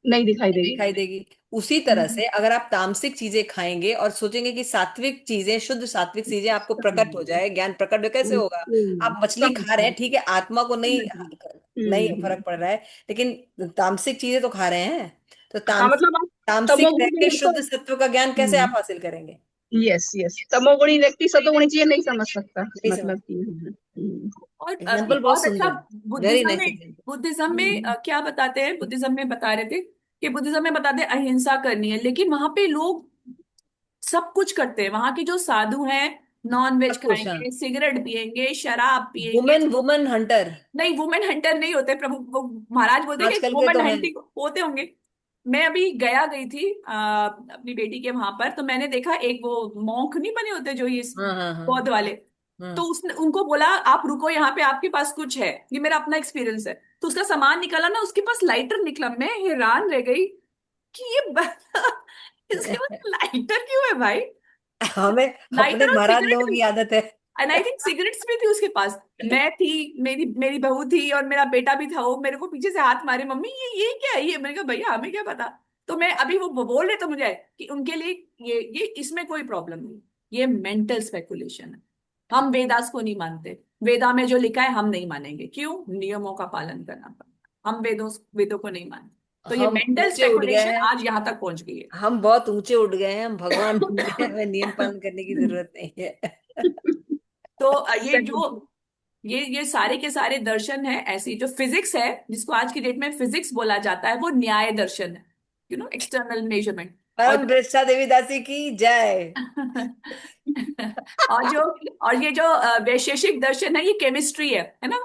नहीं दिखाई नहीं देगी। दिखाई देगी। उसी तरह हम्म, से अगर आप तामसिक चीजें खाएंगे और सोचेंगे कि सात्विक चीजें, शुद्ध सात्विक चीजें आपको प्रकट हो जाए, ज्ञान प्रकट हो, कैसे होगा? आप मछली समझ खा रहे गई। हैं, ठीक है, आत्मा को नहीं, नहीं फर्क पड़ रहा है, लेकिन तामसिक चीजें तो खा रहे हैं। तो हाँ, तामसिक मतलब आप तामसिक रह तमोगुणी के में तो शुद्ध सत्व का ज्ञान कैसे आप हासिल करेंगे? यस यस, तमोगुणी व्यक्ति सतोगुणी चीजें नहीं समझ सकता, नहीं समझ। मतलब कि और एग्जाम्पल एक बहुत बहुत अच्छा, सुंदर। वेरी बुद्धिज्म नाइस में, एग्जाम्पल। बुद्धिज्म में क्या बताते हैं, बुद्धिज्म में बता रहे थे कि बुद्धिज्म में बताते हैं अहिंसा करनी है, लेकिन वहां पे लोग सब कुछ करते हैं। वहां के जो साधु हैं, नॉन वेज सब कुछ, हाँ। खाएंगे, सिगरेट पिएंगे, शराब पिएंगे। वुमेन वुमेन हंटर नहीं, वुमेन हंटर नहीं होते प्रभु, वो महाराज बोलते हैं कि आजकल के वुमेन तो हैं। हंटिंग होते होंगे। मैं अभी गई थी अपनी बेटी के वहां पर, तो मैंने देखा एक वो मॉन्क नहीं बने होते जो ये हाँ हाँ हाँ बौद्ध वाले, तो हाँ। उसने उनको बोला आप रुको यहाँ पे, आपके पास कुछ है, ये मेरा अपना एक्सपीरियंस है। तो उसका सामान निकाला ना, उसके पास लाइटर निकला, मैं हैरान रह गई कि इसके पास लाइटर क्यों है भाई? हमें अपने लाइटर और महाराज लोगों सिगरेट, की आदत है। एंड आई थिंक सिगरेट्स भी थी उसके पास। मैं थी, मेरी मेरी बहू थी और मेरा बेटा भी था, वो मेरे को पीछे से हाथ मारे, मम्मी ये क्या है? ये मैंने कहा भैया हमें क्या पता। तो मैं अभी वो बोल रहे तो मुझे आए कि उनके लिए ये इसमें कोई प्रॉब्लम नहीं, ये मेंटल स्पेकुलेशन है। हम वेदास को नहीं मानते, वेदा में जो लिखा है हम नहीं मानेंगे, क्यों? नियमों का पालन करना पड़ता, हम वेदों को नहीं मानते। तो ये हम मेंटल ऊंचे उठ गए स्पेकुलेशन हैं। आज यहाँ तक पहुंच गई है। हम बहुत ऊंचे उठ गए हैं, हम भगवान बन गए हैं, हमें नियम पालन करने की जरूरत नहीं है। तो ये सही। जो ये सारे के सारे दर्शन है, ऐसी जो फिजिक्स है, जिसको आज की डेट में फिजिक्स बोला जाता है, वो न्याय दर्शन है, एक्सटर्नल मेजरमेंट। और परम दृष्टा देवी दासी की जय। और जो और ये जो वैशेषिक दर्शन है, ये केमिस्ट्री है ना।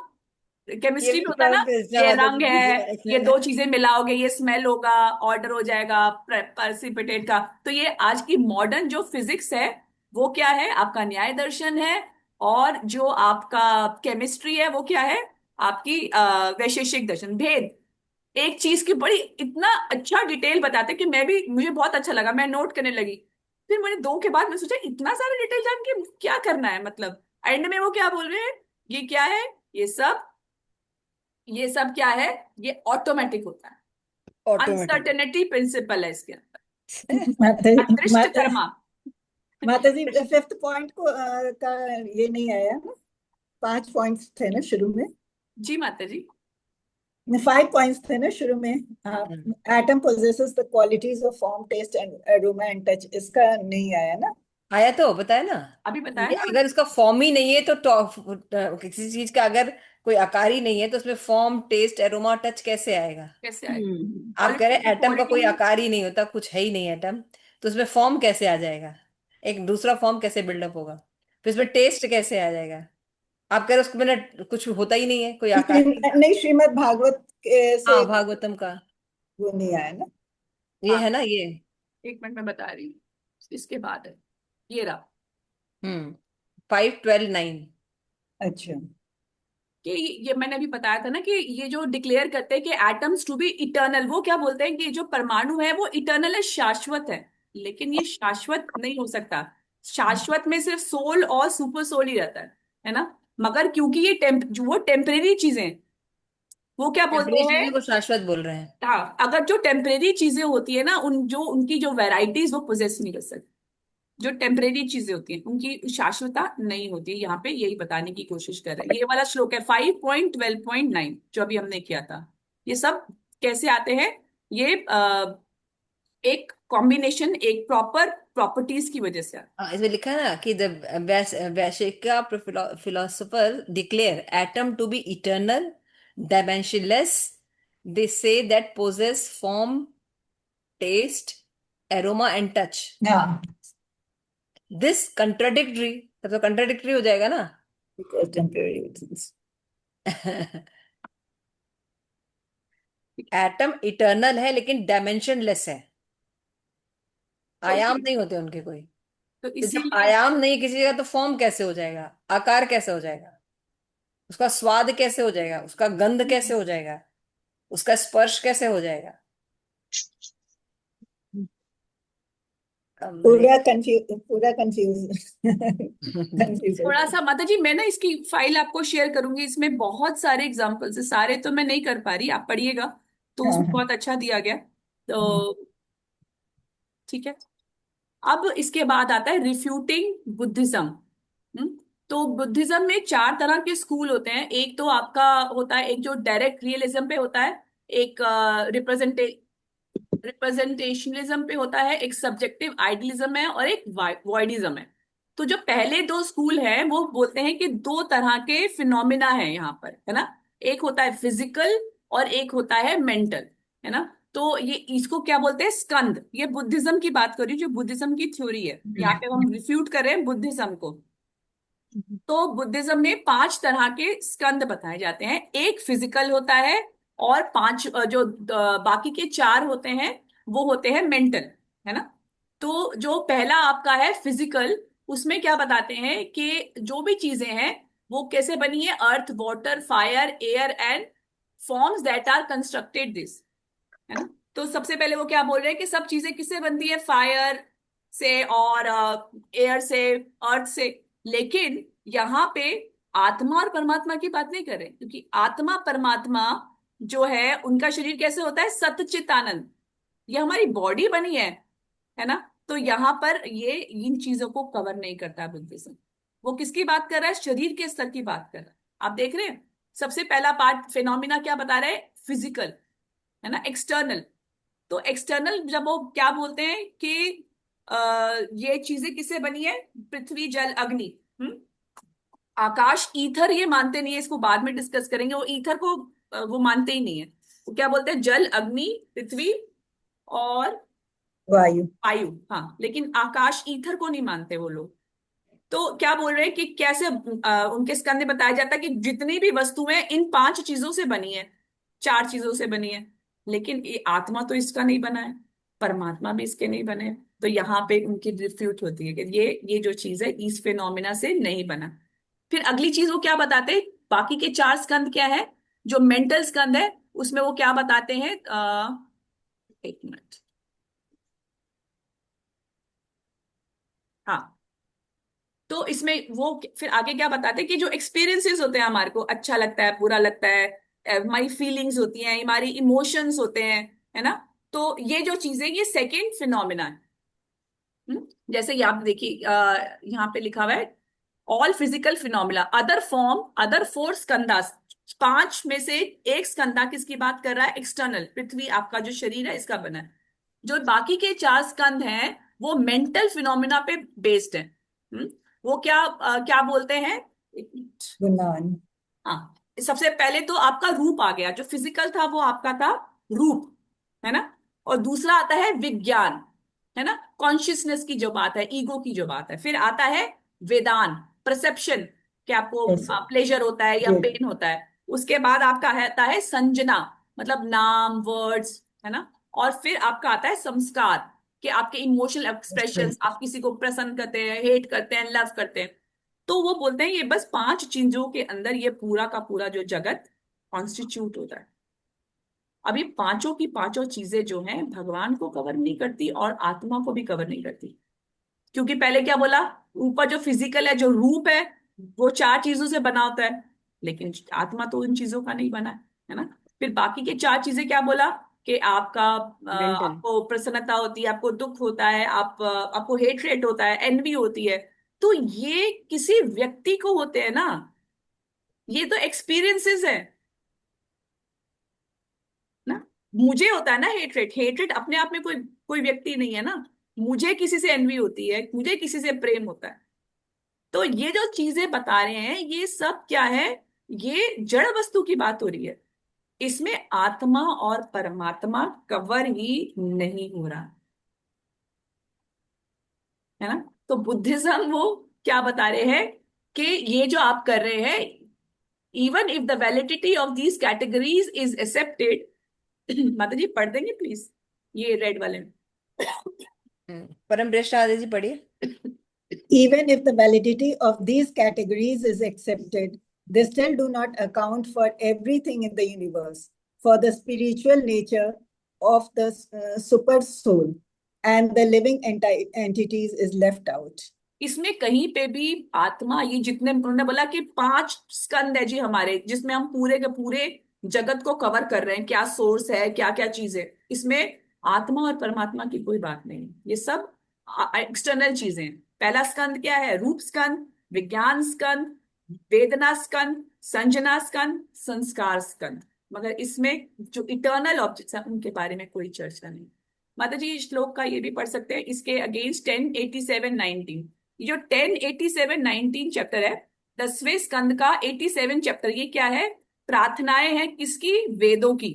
ये केमिस्ट्री में भी होता है परम ना, दृष्टा ये माता जी रंग की है, ये जय। दो चीजें मिलाओगे, ये स्मेल होगा, ऑर्डर हो जाएगा परसिपिटेट का। तो ये आज की मॉडर्न जो फिजिक्स है, वो क्या है? आपका न्याय दर्शन है। और जो आपका केमिस्ट्री है, वो क्या है? आपकी वैशेषिक दर्शन। भेद एक चीज की बड़ी इतना अच्छा डिटेल बताते कि मैं भी, मुझे बहुत अच्छा लगा, मैं नोट करने लगी। फिर मैंने दो के बाद मैं सोचा इतना सारा डिटेल जान के क्या करना है, मतलब एंड में वो क्या बोल रहे हैं, ये क्या है, ये सब ये सब क्या है? ये ऑटोमेटिक होता है। ऑटोमेटिक। अनसर्टेनिटी प्रिंसिपल है इसके अंदर, माता अदृष्ट माता कर्मा। माता जी, फिफ्थ पॉइंट को का ये नहीं आया ना? 5 पॉइंट्स थे ना शुरू में? जी माता जी। 5 पॉइंट्स थे ना शुरू में? Atom possesses the qualities of form, taste and aroma and touch, इसका नहीं आया ना? आया तो बताया ना। अभी बताया ये ना। अगर उसका फॉर्म ही नहीं है तो किसी चीज का अगर कोई आकार ही नहीं है, तो उसमें फॉर्म, टेस्ट, एरोमा, टच कैसे आएगा? कैसे आएगा? आप कह रहे हैं एटम का कोई क्वालिटी। आकार ही नहीं होता, कुछ है ही नहीं एटम, तो उसमें फॉर्म कैसे आ जाएगा? एक दूसरा फॉर्म कैसे बिल्डअप होगा? फिर उसमें टेस्ट कैसे आ जाएगा? आप कह रहे हो उसको मैंने कुछ होता ही नहीं है, कोई आकार ही नहीं। नहीं, श्रीमद् भागवत से हाँ, भागवतम का वो नहीं आया ना? ये हाँ, है ना, ये। एक मिनट में बता रही हूँ, इसके बाद है। ये रहा 5, 12, 9। अच्छा। कि ये मैंने अभी बताया था ना कि ये जो डिक्लेयर करते हैं कि एटम्स टू बी इटर्नल, वो क्या बोलते हैं कि जो परमाणु है वो इटर्नल है, शाश्वत है। लेकिन ये शाश्वत नहीं हो सकता। शाश्वत में सिर्फ सोल और सुपर सोल ही रहता है ना। मगर क्योंकि ये वो टेम्परेरी चीजें हैं, वो क्या बोलते टेम्परेरी हैं। चीजों को शाश्वत बोल रहे हैं। हाँ, अगर जो टेम्परेरी चीजें होती है ना, उनकी जो वैरायटीज वो पोजेस नहीं कर सकती। जो टेम्परेरी चीजें होती हैं उनकी शाश्वतता नहीं होती, यहाँ पे यही बताने की कोशिश कर रहे हैं। ये वाला श्लोक है 5.12.9 जो अभी हमने किया था। ये सब कैसे आते हैं, ये एक कॉम्बिनेशन, एक प्रॉपर प्रॉपर्टीज की वजह से आता इसमें लिखा है ना कि the Vaisheshika philosopher declare atom to be eternal, dimensionless. They say that possess form, taste, aroma and touch. हाँ, This contradictory, तब तो contradictory हो जाएगा ना। because temporary things. है। एटम इटर्नल है लेकिन डायमेंशनलेस है, तो आयाम नहीं होते उनके कोई। तो तो जब इसीलिए आयाम नहीं किसी का, तो फॉर्म कैसे हो जाएगा, आकार कैसे हो जाएगा, उसका स्वाद कैसे हो जाएगा, उसका गंध कैसे हो जाएगा, उसका स्पर्श कैसे हो जाएगा। कमरे। पूरा कंफ्यूज कंफ्यूज हो थोड़ा गया। सा माता जी, मैं ना इसकी फाइल आपको शेयर करूंगी, इसमें बहुत सारे एग्जांपल्स है, सारे तो मैं नहीं कर पा रही, आप पढ़िएगा तो हाँ उसमें हाँ। बहुत अच्छा दिया गया। हम्म। तो ठीक है। अब इसके बाद आता है रिफ्यूटिंग बुद्धिज्म। तो बुद्धिज्म में चार तरह के स्कूल होते हैं। एक तो आपका होता है, एक जो डायरेक्ट रियलिज्म पे होता है, एक रिप्रेजेंटेशनलिज्म पे होता है, एक सब्जेक्टिव आइडियलिज्म है, और एक वॉइडिज्म है। तो जो पहले दो स्कूल हैं वो बोलते हैं कि दो तरह के फिनोमिना है यहाँ पर, है ना। एक होता है फिजिकल और एक होता है मेंटल, है ना। तो ये इसको क्या बोलते हैं, स्कंद। ये बुद्धिज्म की बात कर रही हूँ, जो बुद्धिज्म की थ्योरी है, यहाँ पे हम रिफ्यूट कर रहे हैं बुद्धिज्म को। तो बुद्धिज्म में पांच तरह के स्कंद बताए जाते हैं। एक फिजिकल होता है, और पांच बाकी के चार होते हैं वो होते हैं मेंटल, है ना। तो जो पहला आपका है फिजिकल, उसमें क्या बताते हैं कि जो भी चीजें हैं वो कैसे बनी है, earth, water, fire, air and forms that are constructed this, है ना। तो सबसे पहले वो क्या बोल रहे हैं कि सब चीजें किससे बनती है, फायर से और एयर से, अर्थ से। लेकिन यहाँ पे आत्मा और परमात्मा की बात नहीं कर रहे, क्योंकि आत्मा परमात्मा जो है उनका शरीर कैसे होता है, सतचित आनंद। ये हमारी बॉडी बनी है ना। तो यहाँ पर ये इन चीजों को कवर नहीं करता है बुद्धिज्म। वो किसकी बात कर रहा है, शरीर के स्तर की बात कर रहा है। आप देख रहे हैं, सबसे पहला पार्ट फिनोमिना क्या बता रहे हैं, फिजिकल, है ना, एक्सटर्नल। तो एक्सटर्नल जब वो क्या बोलते हैं कि ये चीजें किससे बनी है, पृथ्वी, जल, अग्नि, आकाश, ईथर ये मानते नहीं है, इसको बाद में डिस्कस करेंगे। वो ईथर को वो मानते ही नहीं है। वो क्या बोलते हैं, जल, अग्नि, पृथ्वी और वायु। वायु। हाँ, लेकिन आकाश, ईथर को नहीं मानते वो लोग। तो क्या बोल रहे हैं कि कैसे उनके स्कंद में बताया जाता है कि जितनी भी वस्तुएं इन पांच चीजों से बनी है, चार चीजों से बनी है। लेकिन ये आत्मा तो इसका नहीं बना है, परमात्मा भी इसके नहीं बने। तो यहाँ पे उनकी रिफ्यूट होती है कि ये जो चीज है इस फिनोमिना से नहीं बना। फिर अगली चीज वो क्या बताते हैं, बाकी के चार स्कंद क्या है, जो मेंटल स्कंद है उसमें वो क्या बताते हैं, एक मिनट। हाँ, तो इसमें वो फिर आगे क्या बताते हैं कि जो एक्सपीरियंसेस होते हैं, हमारे को अच्छा लगता है, बुरा लगता है, हमारी फीलिंग्स होती हैं, हमारी इमोशंस होते हैं, है ना। तो ये जो चीजें, ये सेकेंड फिनोमिना है। जैसे ये आप देखिए, यहाँ पे लिखा हुआ है all physical phenomena other form other four skandha. पांच में से एक स्कंदा किसकी बात कर रहा है, एक्सटर्नल, पृथ्वी, आपका जो शरीर है इसका बना है। जो बाकी के चार स्कंद हैं वो मेंटल फिनोमिना पे बेस्ड है। वो क्या बोलते हैं, एक मिनट। गुणवान। हाँ, सबसे पहले तो आपका रूप आ गया, जो फिजिकल था वो आपका था रूप, है ना। और दूसरा आता है विज्ञान, है ना, कॉन्शियसनेस की जो बात है, ईगो की जो बात है। फिर आता है वेदान, परसेप्शन, कि आपको ऐसे। प्लेजर होता है या गुड। पेन होता है। उसके बाद आपका आता है संजना, मतलब नाम, वर्ड्स, है ना। और फिर आपका आता है संस्कार, कि आपके इमोशनल एक्सप्रेशंस, आप किसी को पसंद करते हैं, हेट करते हैं, लव करते हैं, तो वो बोलते हैं ये बस 5 चीजों के अंदर ये पूरा का पूरा जो जगत कॉन्स्टिट्यूट होता है। अब ये पांचों की पांचों चीजें जो हैं भगवान को कवर नहीं करती और आत्मा को भी कवर नहीं करती, क्योंकि पहले क्या बोला, ऊपर जो फिजिकल है, जो रूप है, वो 4 चीजों से बना होता है, लेकिन आत्मा तो इन चीजों का नहीं बना है ना। फिर बाकी के 4 चीजें क्या बोला, कि आपका मेंटल। आपको प्रसन्नता होती है, आपको दुख होता है, आपको हेट होता है, एनवी होती है, तो ये किसी व्यक्ति को होते हैं ना, ये तो एक्सपीरियंसेस है ना। मुझे होता है ना हेटरेट, हेटरेट अपने आप में कोई कोई व्यक्ति नहीं है ना। मुझे किसी से एनवी होती है, मुझे किसी से प्रेम होता है। तो ये जो चीजें बता रहे हैं ये सब क्या है, ये जड़ वस्तु की बात हो रही है, इसमें आत्मा और परमात्मा कवर ही नहीं हो रहा है ना। तो बुद्धिज्म वो क्या बता रहे हैं कि ये जो आप कर रहे हैं, even if the validity of these categories is accepted, माता जी पढ़ देंगे प्लीज ये रेड वाले में। परम दृष्ट आदि जी पढ़िए। Even if the validity of these categories is accepted, they still do not account for everything in the universe, for the spiritual nature of the super soul, and the living entities is left out. इसमें कहीं पे भी आत्मा, ये जितने उन्होंने बोला कि 5 स्कंद है जी हमारे, जिसमें हम पूरे के पूरे जगत को कवर कर रहे हैं, क्या सोर्स है, क्या क्या चीज है, इसमें आत्मा और परमात्मा की कोई बात नहीं है, ये सब एक्सटर्नल चीजें हैं। पहला स्कंद क्या है, रूप स्कंद, विज्ञान स्कंद, वेदना स्कंद, संजना स्कंद, संस्कार स्कंद, मगर इसमें जो इटर्नल ऑब्जेक्ट्स हैं उनके बारे में कोई चर्चा नहीं। माता जी इस श्लोक का ये भी पढ़ सकते हैं, इसके अगेंस्ट 1087-19, ये जो 1087-19 चैप्टर है, 10वें स्कंद का 87 चैप्टर, ये क्या है, प्रार्थनाएं हैं किसकी, वेदों की,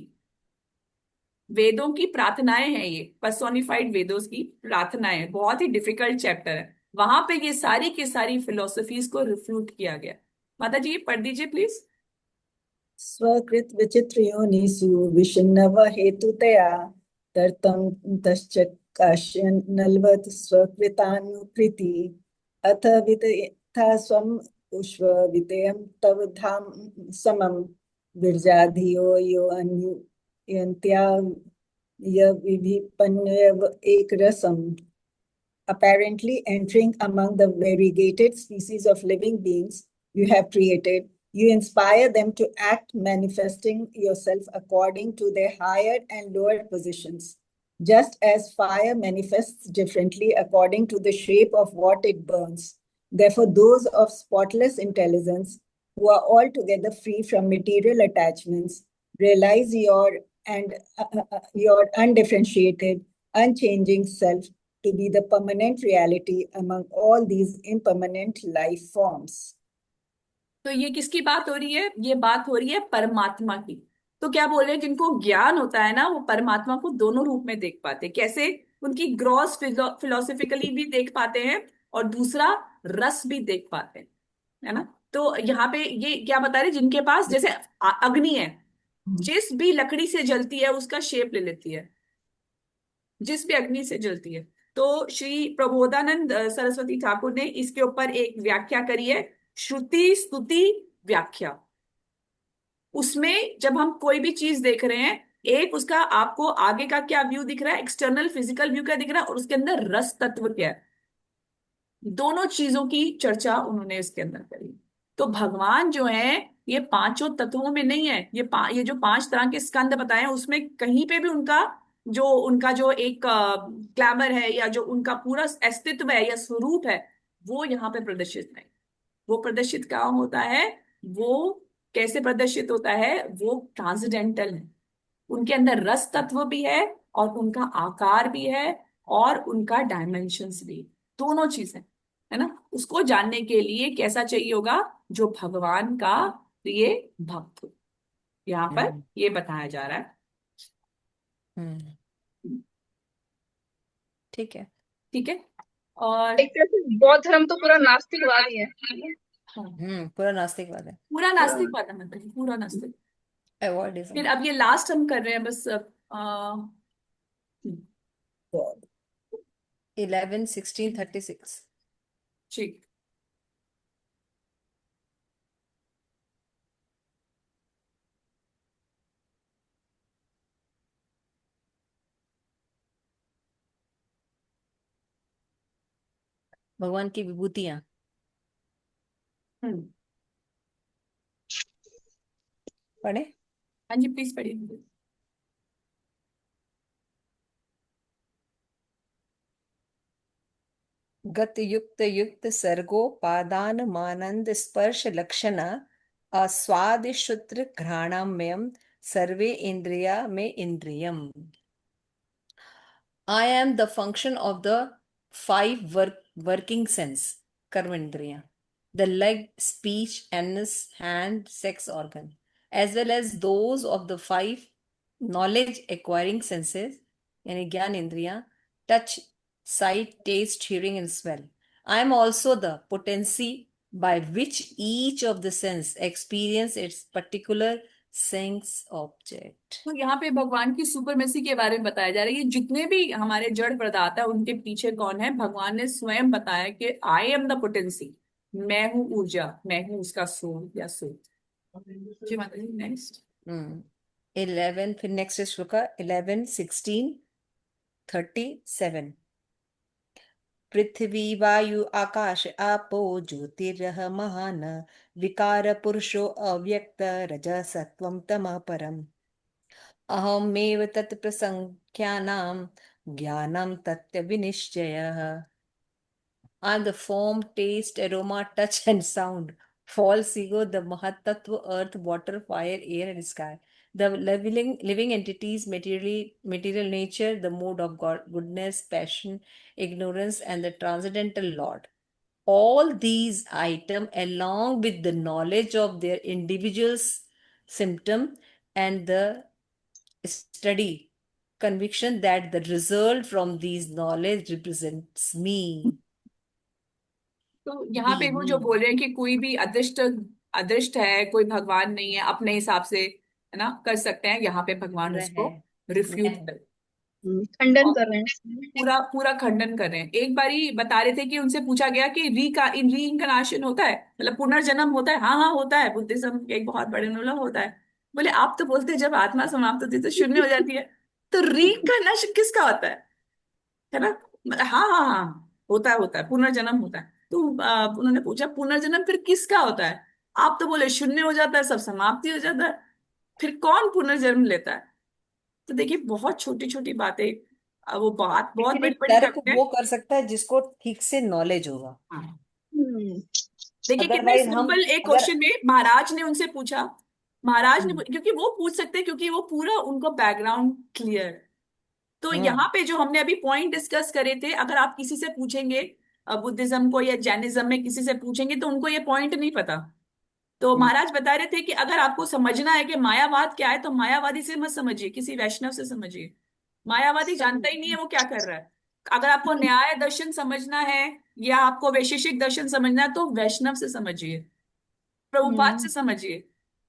वेदों की प्रार्थनाएं हैं, ये पर्सोनिफाइड वेदों की प्रार्थनाएं, बहुत ही डिफिकल्ट चैप्टर है, वहां पे ये सारी की सारी फिलोसफीज को रिफ्यूट किया गया। माता जी ये पढ़ दीजिए प्लीज। स्वकृत विचित्र योनिषु विषन्नव हेतुतया तर्तं तश्च काश्यन् नल्वत् स्वकृतानुकृति अथ वितथा स्वम् उष्व वितेयं तव धाम समं विरजाधियो यो अन्युयन्त्या यविभिपन्यव एकरसम्. Apparently entering among the variegated species of living beings you have created, you inspire them to act, manifesting yourself according to their higher and lower positions. Just as fire manifests differently according to the shape of what it burns, therefore those of spotless intelligence who are altogether free from material attachments realize your undifferentiated, unchanging self to be the permanent reality among all these impermanent life forms. तो ये किसकी बात हो रही है, ये बात हो रही है परमात्मा की। तो क्या बोल रहे हैं, जिनको ज्ञान होता है ना वो परमात्मा को दोनों रूप में देख पाते हैं, कैसे, उनकी ग्रॉस फिलोसफिकली भी देख पाते हैं और दूसरा रस भी देख पाते हैं, है ना। तो यहाँ पे ये क्या बता रहे हैं, जिनके पास जैसे अग्नि है, जिस भी लकड़ी से जलती है उसका शेप ले लेती है, जिस भी अग्नि से जलती है। तो श्री प्रबोधानंद सरस्वती ठाकुर ने इसके ऊपर एक व्याख्या करी है, श्रुति स्तुति व्याख्या। उसमें जब हम कोई भी चीज देख रहे हैं, एक उसका आपको आगे का क्या व्यू दिख रहा है, एक्सटर्नल फिजिकल व्यू क्या दिख रहा है, और उसके अंदर रस तत्व क्या है, दोनों चीजों की चर्चा उन्होंने इसके अंदर करी। तो भगवान जो है ये पांचों तत्वों में नहीं है, ये जो 5 तरह के स्कंद बताए हैं उसमें कहीं पे भी उनका जो एक ग्लैमर है या जो उनका पूरा अस्तित्व है या स्वरूप है वो यहाँ पे प्रदर्शित नहीं। वो प्रदर्शित कहाँ होता है, वो कैसे प्रदर्शित होता है, वो ट्रांसेंडेंटल है, उनके अंदर रस तत्व भी है और उनका आकार भी है और उनका डायमेंशंस भी, दोनों चीजें, है ना। उसको जानने के लिए कैसा चाहिए होगा, जो भगवान का प्रिय भक्त हो, यहाँ पर ये बताया जा रहा है। ठीक है। ठीक है। और एक तरह से बौद्ध धर्म तो पूरा नास्तिकवाद ही है। हाँ, पूरा नास्तिकवाद है, पूरा नास्तिकवाद है, मतलब पूरा नास्तिक। अवॉइडिज्म। फिर अब ये लास्ट हम कर रहे हैं बस, God. 11/16/36। ठीक। भगवान की विभूतियां। हम्म। पढ़े। हाँ जी, प्लीज पढ़िए। गत युक्त युक्त सर्गोपादान मानंद स्पर्श लक्षण आस्वाद श्रुत्र घ्राणमयम सर्वे इंद्रिया में इंद्रियम। I am the function of the five working sense, karmendriya, the leg, speech, anus, hand, sex organ, as well as those of the five knowledge acquiring senses, yani gyan indriya, touch, sight, taste, hearing, and smell. I am also the potency by which each of the sense experience its particular sense object. तो यहाँ पे भगवान की supremacy के बारे में बताया जा रहा है कि जितने भी हमारे जड़ पदार्थ है उनके पीछे कौन है, भगवान ने स्वयं बताया कि आई एम द पोटेंसी, मैं हूँ ऊर्जा, मैं हूँ उसका सोल या सोल। जी माता जी, नेक्स्ट। 11 फिर नेक्स्ट श्लोका 11:16-37। पृथ्वी वायु आकाश आपो ज्योतिर्यः महान विकार पुरुषो अव्यक्त रजसत्वं तमः परम् अहमेव तत्प्रसंख्यानां ज्ञानं तत्त्व विनिश्चयः। I am the form, taste, aroma, touch, and sound. False ego, the Mahatattva, earth, water, fire, air, and sky. The living entities, material nature, the mode of God, goodness, passion, ignorance, and the transcendental Lord. All these items, along with the knowledge of their individual's symptom and the study, conviction that the result from these knowledge represents me. तो यहाँ पे वो जो बोल रहे हैं कि कोई भी अदृष्ट अदृष्ट है, कोई भगवान नहीं है, अपने हिसाब से है ना कर सकते हैं, यहाँ पे भगवान मैं उसको है रिफ्यूट मैं कर खंडन और कर रहे हैं। पूरा पूरा खंडन कर रहे हैं। एक बारी बता रहे थे कि उनसे पूछा गया कि रीइंकारनेशन होता है, मतलब पुनर्जन्म होता है। हाँ हाँ होता है, बुद्धिज्म के एक बहुत बड़े उन्होंने होता है। बोले आप तो बोलते हैं जब आत्मा समाप्त होती है तो शून्य हो जाती है, तो रीइंकारनेशन किसका होता है ना? हाँ हाँ हाँ, होता है, पुनर्जन्म होता है। तो उन्होंने पूछा पुनर्जन्म फिर किसका होता है? आप तो बोले शून्य हो जाता है, सब समाप्ति हो जाता है, फिर कौन पुनर्जन्म लेता है? तो देखिए बहुत छोटी छोटी बातें, वो बात बहुत एक्चुअली बड़ी बड़ी तर्क करते वो हैं। कर सकता है जिसको ठीक से नॉलेज होगा। हाँ। हम्म, देखिए कितने अदरवाइज हम सिंपल एक अगर क्वेश्चन में महाराज ने उनसे पूछा। महाराज ने, क्योंकि वो पूछ सकते हैं क्योंकि वो पूरा उनको बैकग्राउंड क्लियर। तो यहाँ हम्म पे जो हमने अभी पॉइंट डिस्कस करे थे, अगर आप किसी से पूछेंगे बुद्धिज्म को या जैनिज्म में किसी से पूछेंगे तो उनको ये पॉइंट नहीं पता। तो हम्म महाराज बता रहे थे कि अगर आपको समझना है कि मायावाद क्या है तो मायावादी से मत समझिए, किसी वैष्णव से समझिए। मायावादी जानता ही नहीं है वो क्या कर रहा है। अगर आपको न्याय दर्शन समझना है या आपको वैशेषिक दर्शन समझना है तो वैष्णव से समझिए, प्रभुपाद से हम्म, समझिए,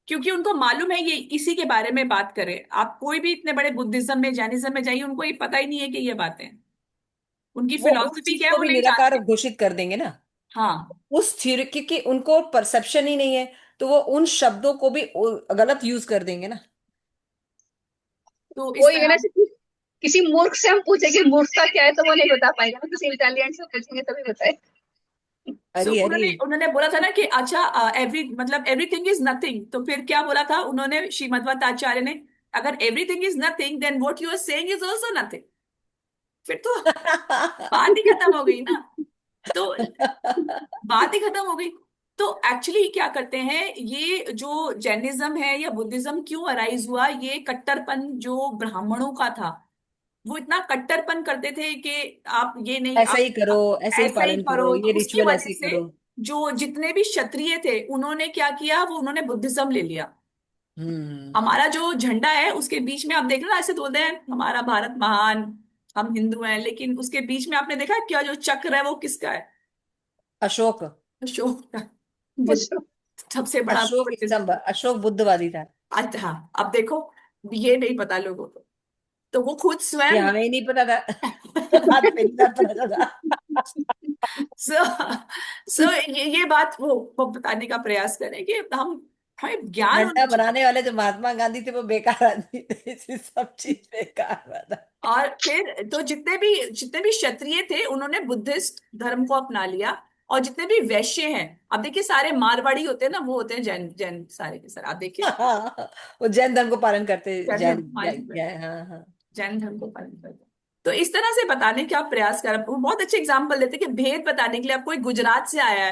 क्योंकि उनको मालूम है ये इसी के बारे में बात करें। आप कोई भी इतने बड़े बुद्धिज्म में जैनिज्म में जाइए, उनको ये पता ही नहीं है कि ये बातें, उनकी वो उस फिलॉसफी चीज क्या है को वो भी नहीं निराकार जानते। घोषित कर देंगे ना हाँ। उस थ्योरी क्योंकि उनको परसेप्शन ही नहीं है, तो वो उन शब्दों को भी गलत यूज कर देंगे ना। तो इस वही है ना, तरह। किसी मूर्ख से हम पूछे कि मूर्खता क्या है तो वो नहीं बता पाएगा ना, किसी इंटेलिजेंट से पूछेंगे तभी बताए। सो अरे अरे उन्होंने उन्होंने बोला था ना कि अच्छा मतलब एवरीथिंग इज नथिंग, तो फिर क्या बोला था उन्होंने श्रीमद्भक्त आचार्य ने? अगर everything is nothing then what you are saying is also nothing. फिर तो बात ही खत्म हो गई ना। तो बात ही खत्म हो गई। तो एक्चुअली क्या करते हैं, ये जो जैनिज्म है या बुद्धिज्म क्यों अराइज हुआ, ये कट्टरपन जो ब्राह्मणों का था, वो इतना कट्टरपन करते थे कि आप ये नहीं, ऐसा ही करो, आप ऐसे ही ऐसा ही पालन करो, करो। तो ये उसकी रिचुअल वजह ऐसे ही से करो। जो जितने भी क्षत्रिय थे उन्होंने क्या किया, वो उन्होंने बुद्धिज्म ले लिया। हम्म हमारा जो झंडा है उसके बीच में आप देख रहे हो, ऐसे बोलते हैं हमारा भारत महान, हम हिंदू हैं, लेकिन उसके बीच में आपने देखा है क्या, जो चक्र है वो किसका है? अशोक। अशोक का। बुद्ध, सबसे बड़ा अशोक बुद्धिज्म। स्तंभ, अशोक बुद्धवादी था। अच्छा, अब देखो, ये नहीं पता लोगों को। तो वो खुद ये स्वयं हमें ही नहीं पता था। आज पहली बार पता चला। सो सो ये बात वो बताने का प्रयास करें कि हम हमें ज्ञान होना झंडा चाहिए। बनाने वाले जो महात्मा गांधी थे वो बेकार आदमी थे, इसलिए सब चीज बेकार वाला। और फिर तो जितने भी क्षत्रिय थे उन्होंने बुद्धिस्ट धर्म को अपना लिया। और जितने भी वैश्य हैं, अब देखिए सारे मारवाड़ी होते हैं ना, वो होते हैं जैन जैन सारे के सारे, आप देखिए हाँ, वो जैन धर्म को पालन करते, जैन जैन धर्म पालन करते हैं, हाँ हाँ। जैन धर्म को पालन करते हैं। तो इस तरह से बताने का प्रयास कर, वो बहुत अच्छे एग्जाम्पल देते हैं कि भेद बताने के लिए, आप कोई गुजरात से आया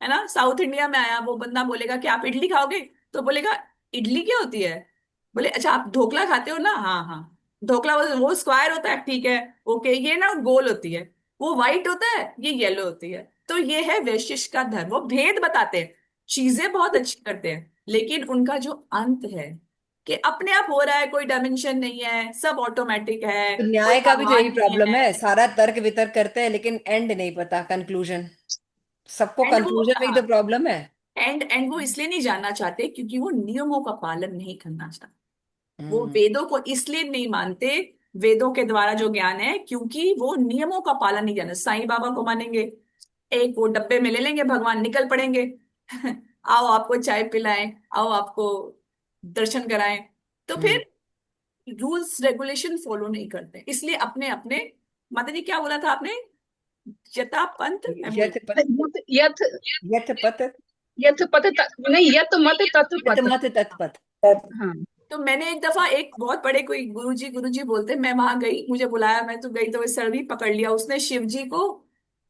है ना, साउथ इंडिया में आया, वो बंदा बोलेगा कि आप इडली खाओगे, तो बोलेगा इडली क्या होती है, बोले अच्छा आप ढोकला खाते हो ना, हाँ हाँ ढोकला, वो स्क्वायर होता है, ठीक है, ओके, ये ना गोल होती है, वो व्हाइट होता है, ये येलो होती है। तो ये है वैशिष्ट का धर्म, वो भेद बताते हैं, चीजें बहुत अच्छी करते हैं, लेकिन उनका जो अंत है कि अपने आप हो रहा है, कोई डायमेंशन नहीं है, सब ऑटोमेटिक है, तो कोई न्याय का भी तो भगवान यही नहीं प्रॉब्लम है। है, सारा तर्क वितर्क करते हैं लेकिन एंड नहीं पता, कंक्लूजन। सबको एंड वो कंक्लूजन में ही हाँ, तो प्रॉब्लम है। एंड वो इसलिए नहीं जानना चाहते क्योंकि वो नियमों का पालन नहीं करना चाहते। वो हम्म। वेदों को इसलिए नहीं मानते, वेदों के द्वारा जो ज्ञान है, क्योंकि वो नियमों का पालन नहीं जानते। साईं बाबा को मानेंगे, एक वो डब्बे में ले लेंगे भगवान, निकल पड़ेंगे आओ आपको चाय पिलाएं, आओ आपको दर्शन कराएं। तो हम्म। फिर रूल्स रेगुलेशन फॉलो नहीं करते, इसलिए अपने अपने, माता जी क्या बोला था आपने, जता पंथ, मैं भूल यथ पथ, यथ यथ पथ, यथ पथ नहीं, यथ मत तथ यथ पथ। मत तत्पथ। हाँ। तो मैंने एक दफा एक बहुत बड़े कोई गुरुजी बोलते, मैं वहां गई, मुझे बुलाया, मैं तो गई, तो इस सर भी पकड़ लिया उसने, शिव जी को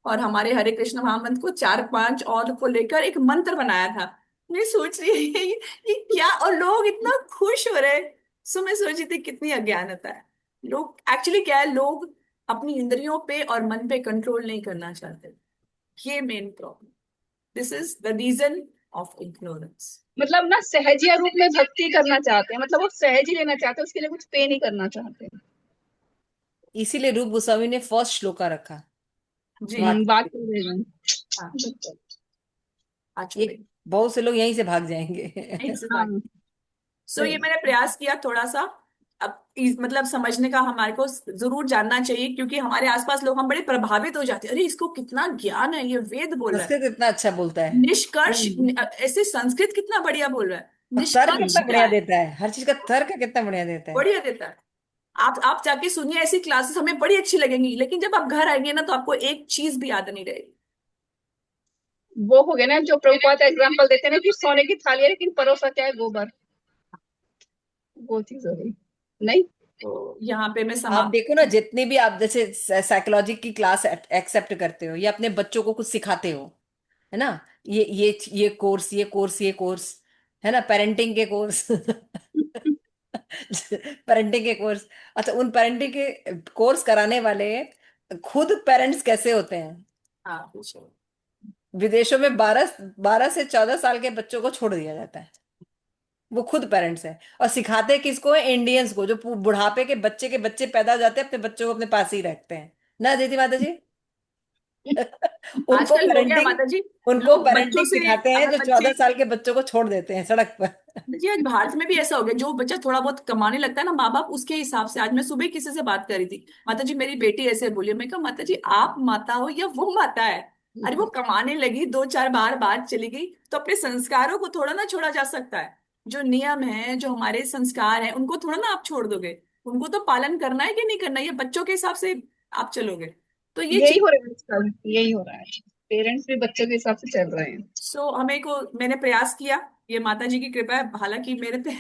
और हमारे हरे कृष्ण महामंत्र को, चार पांच और को लेकर एक मंत्र बनाया था। मैं सोच रही ये क्या, और लोग इतना खुश हो रहे। सो मैं सोच रही थी कितनी अज्ञानता है। लोग एक्चुअली क्या है, लोग अपनी इंद्रियों पे और मन पे कंट्रोल नहीं करना चाहते, ये main problem, this is the reason of ignorance. मतलब ना सहजिया रूप में भक्ति करना चाहते हैं, मतलब वो सहज ही लेना चाहते हैं, उसके लिए कुछ पे नहीं करना चाहते। इसीलिए रूप गोस्वामी ने फर्स्ट श्लोका रखा। जी बात कर रहे हैं। हाँ, आ ये छोड़े बहुत से लोग यहीं से भाग जाएंगे। नहीं से बात। हाँ। सो ये मैंने प्रयास किया थोड़ा सा, अब मतलब समझने का हमारे को जरूर जानना चाहिए, क्योंकि हमारे आसपास लोग, हम बड़े प्रभावित हो जाते हैं, अरे इसको कितना ज्ञान है, ये वेद बोल रहा है, संस्कृत इतना अच्छा बोलता है, निष्कर्ष, ऐसे संस्कृत कितना बढ़िया बोल रहा है, और तर्क निष्कर्ष कितना क्या बढ़िया है, देता है, हर चीज का तर्क कितना बढ़िया देता है। बढ़िया देता है। आप जाके सुनिए ऐसी क्लासेस, हमें बड़ी अच्छी लगेंगी, लेकिन जब आप घर आएंगे ना, तो आपको एक चीज भी याद नहीं रहेगी। वो हो गया ना जो प्रभुपाद एग्जाम्पल देते हैं ना, कि सोने की थाली है लेकिन परोसा क्या है, गोबर। वो चीज हो गई नहीं। तो यहाँ पे मैं आप समाप्त। देखो ना, जितने भी आप जैसे साइकोलॉजी की क्लास एक्सेप्ट करते हो या अपने बच्चों को कुछ सिखाते हो, है ना, ये कोर्स, ये कोर्स, है ना, पेरेंटिंग के कोर्स। पेरेंटिंग के कोर्स, अच्छा, उन पेरेंटिंग के कोर्स कराने वाले खुद पेरेंट्स कैसे होते हैं? हाँ पूछो। विदेशों में 12 से 14 साल के बच्चों को छोड़ दिया जाता है, वो खुद पेरेंट्स है, और सिखाते किसको है? इंडियंस को, जो बुढ़ापे के बच्चे पैदा हो जाते हैं, अपने बच्चों को अपने पास ही रखते हैं ना, दीदी माता जी। उनको आजकल हो गया पेरेंटिंग माता जी, उनको लोग बच्चों पेरेंटिंग से, सिखाते हैं, अगर जो बच्चे, 14 साल के बच्चों को छोड़ देते हैं सड़क पर। जी आज भारत में भी ऐसा हो गया, जो बच्चा थोड़ा बहुत कमाने लगता है ना, माँ बाप उसके हिसाब से, आज मैं सुबह किसी से बात कर रही थी, माता जी मेरी बेटी ऐसे बोली, मैं कहा माता जी आप माता हो या वो माता है, अरे वो कमाने लगी, दो चार बार बात चली गई, तो अपने संस्कारों को थोड़ा ना छोड़ा जा सकता है, जो नियम है, जो हमारे संस्कार हैं, उनको थोड़ा ना आप छोड़ दोगे, उनको तो पालन करना है कि नहीं करना है, ये बच्चों के हिसाब से आप चलोगे, तो ये यही चीज। हो रहा है आजकल, यही हो रहा है, पेरेंट्स भी बच्चों के हिसाब से चल रहे हैं। सो हमें को, मैंने प्रयास किया, ये माता जी की कृपा है, हालांकि मेरे पे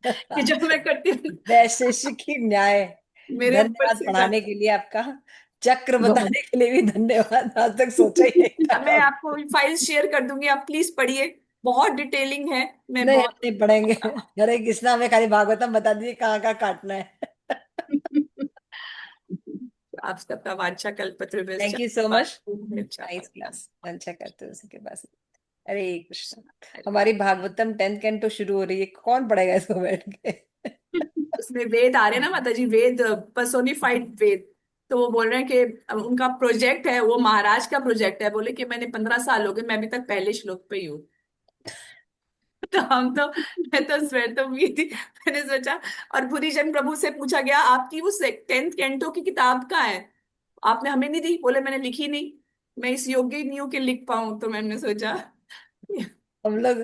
कि जो मैं करती हूँ वैशेषिकी न्याय। मेरे ऊपर धन्यवाद से पढ़ाने के लिए आपका, चक्र बहुत। बताने के लिए भी धन्यवाद, आज तक सोचा ही नहीं मैं था। आपको फाइल शेयर कर दूंगी, आप प्लीज पढ़िए, बहुत डिटेलिंग है, मैं नहीं, हम बहुत नहीं पढ़ेंगे। हरे कृष्णा, हमें खाली भागवतम बता दीजिए कहाँ कहाँ काटना है। आप सबका वांछा कल्पतरुभ्यश्च थैंक यू सो मच, कृपा नाइस क्लास, अच्छा करते हो उसी के पास। हरे कृष्णा। हमारी भागवतम 10th कैंटो शुरू हो रही है, कौन पढ़ेगा इसको बैठ के? उसमें वेद आ रहे हैं ना माता जी, वेद पर्सोनिफाइड वेद, तो वो बोल रहे हैं कि उनका प्रोजेक्ट है, वो महाराज का प्रोजेक्ट है, बोले कि मैंने 15 साल हो गए, मैं अभी तक पहले श्लोक पे ही हूँ। तो हम तो, मैं तो स्वेट तो हुई थी। मैंने सोचा, और भूरीचंद प्रभु से पूछा गया आपकी वो 10th कैंटो की किताब कहाँ है, आपने हमें नहीं दी, बोले मैंने लिखी नहीं, मैं इस योग्य ही नहीं हूँ कि लिख पाऊं, तो मैंने सोचा। हम लोग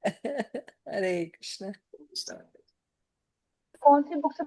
हरे कृष्ण। कौन सी बुक से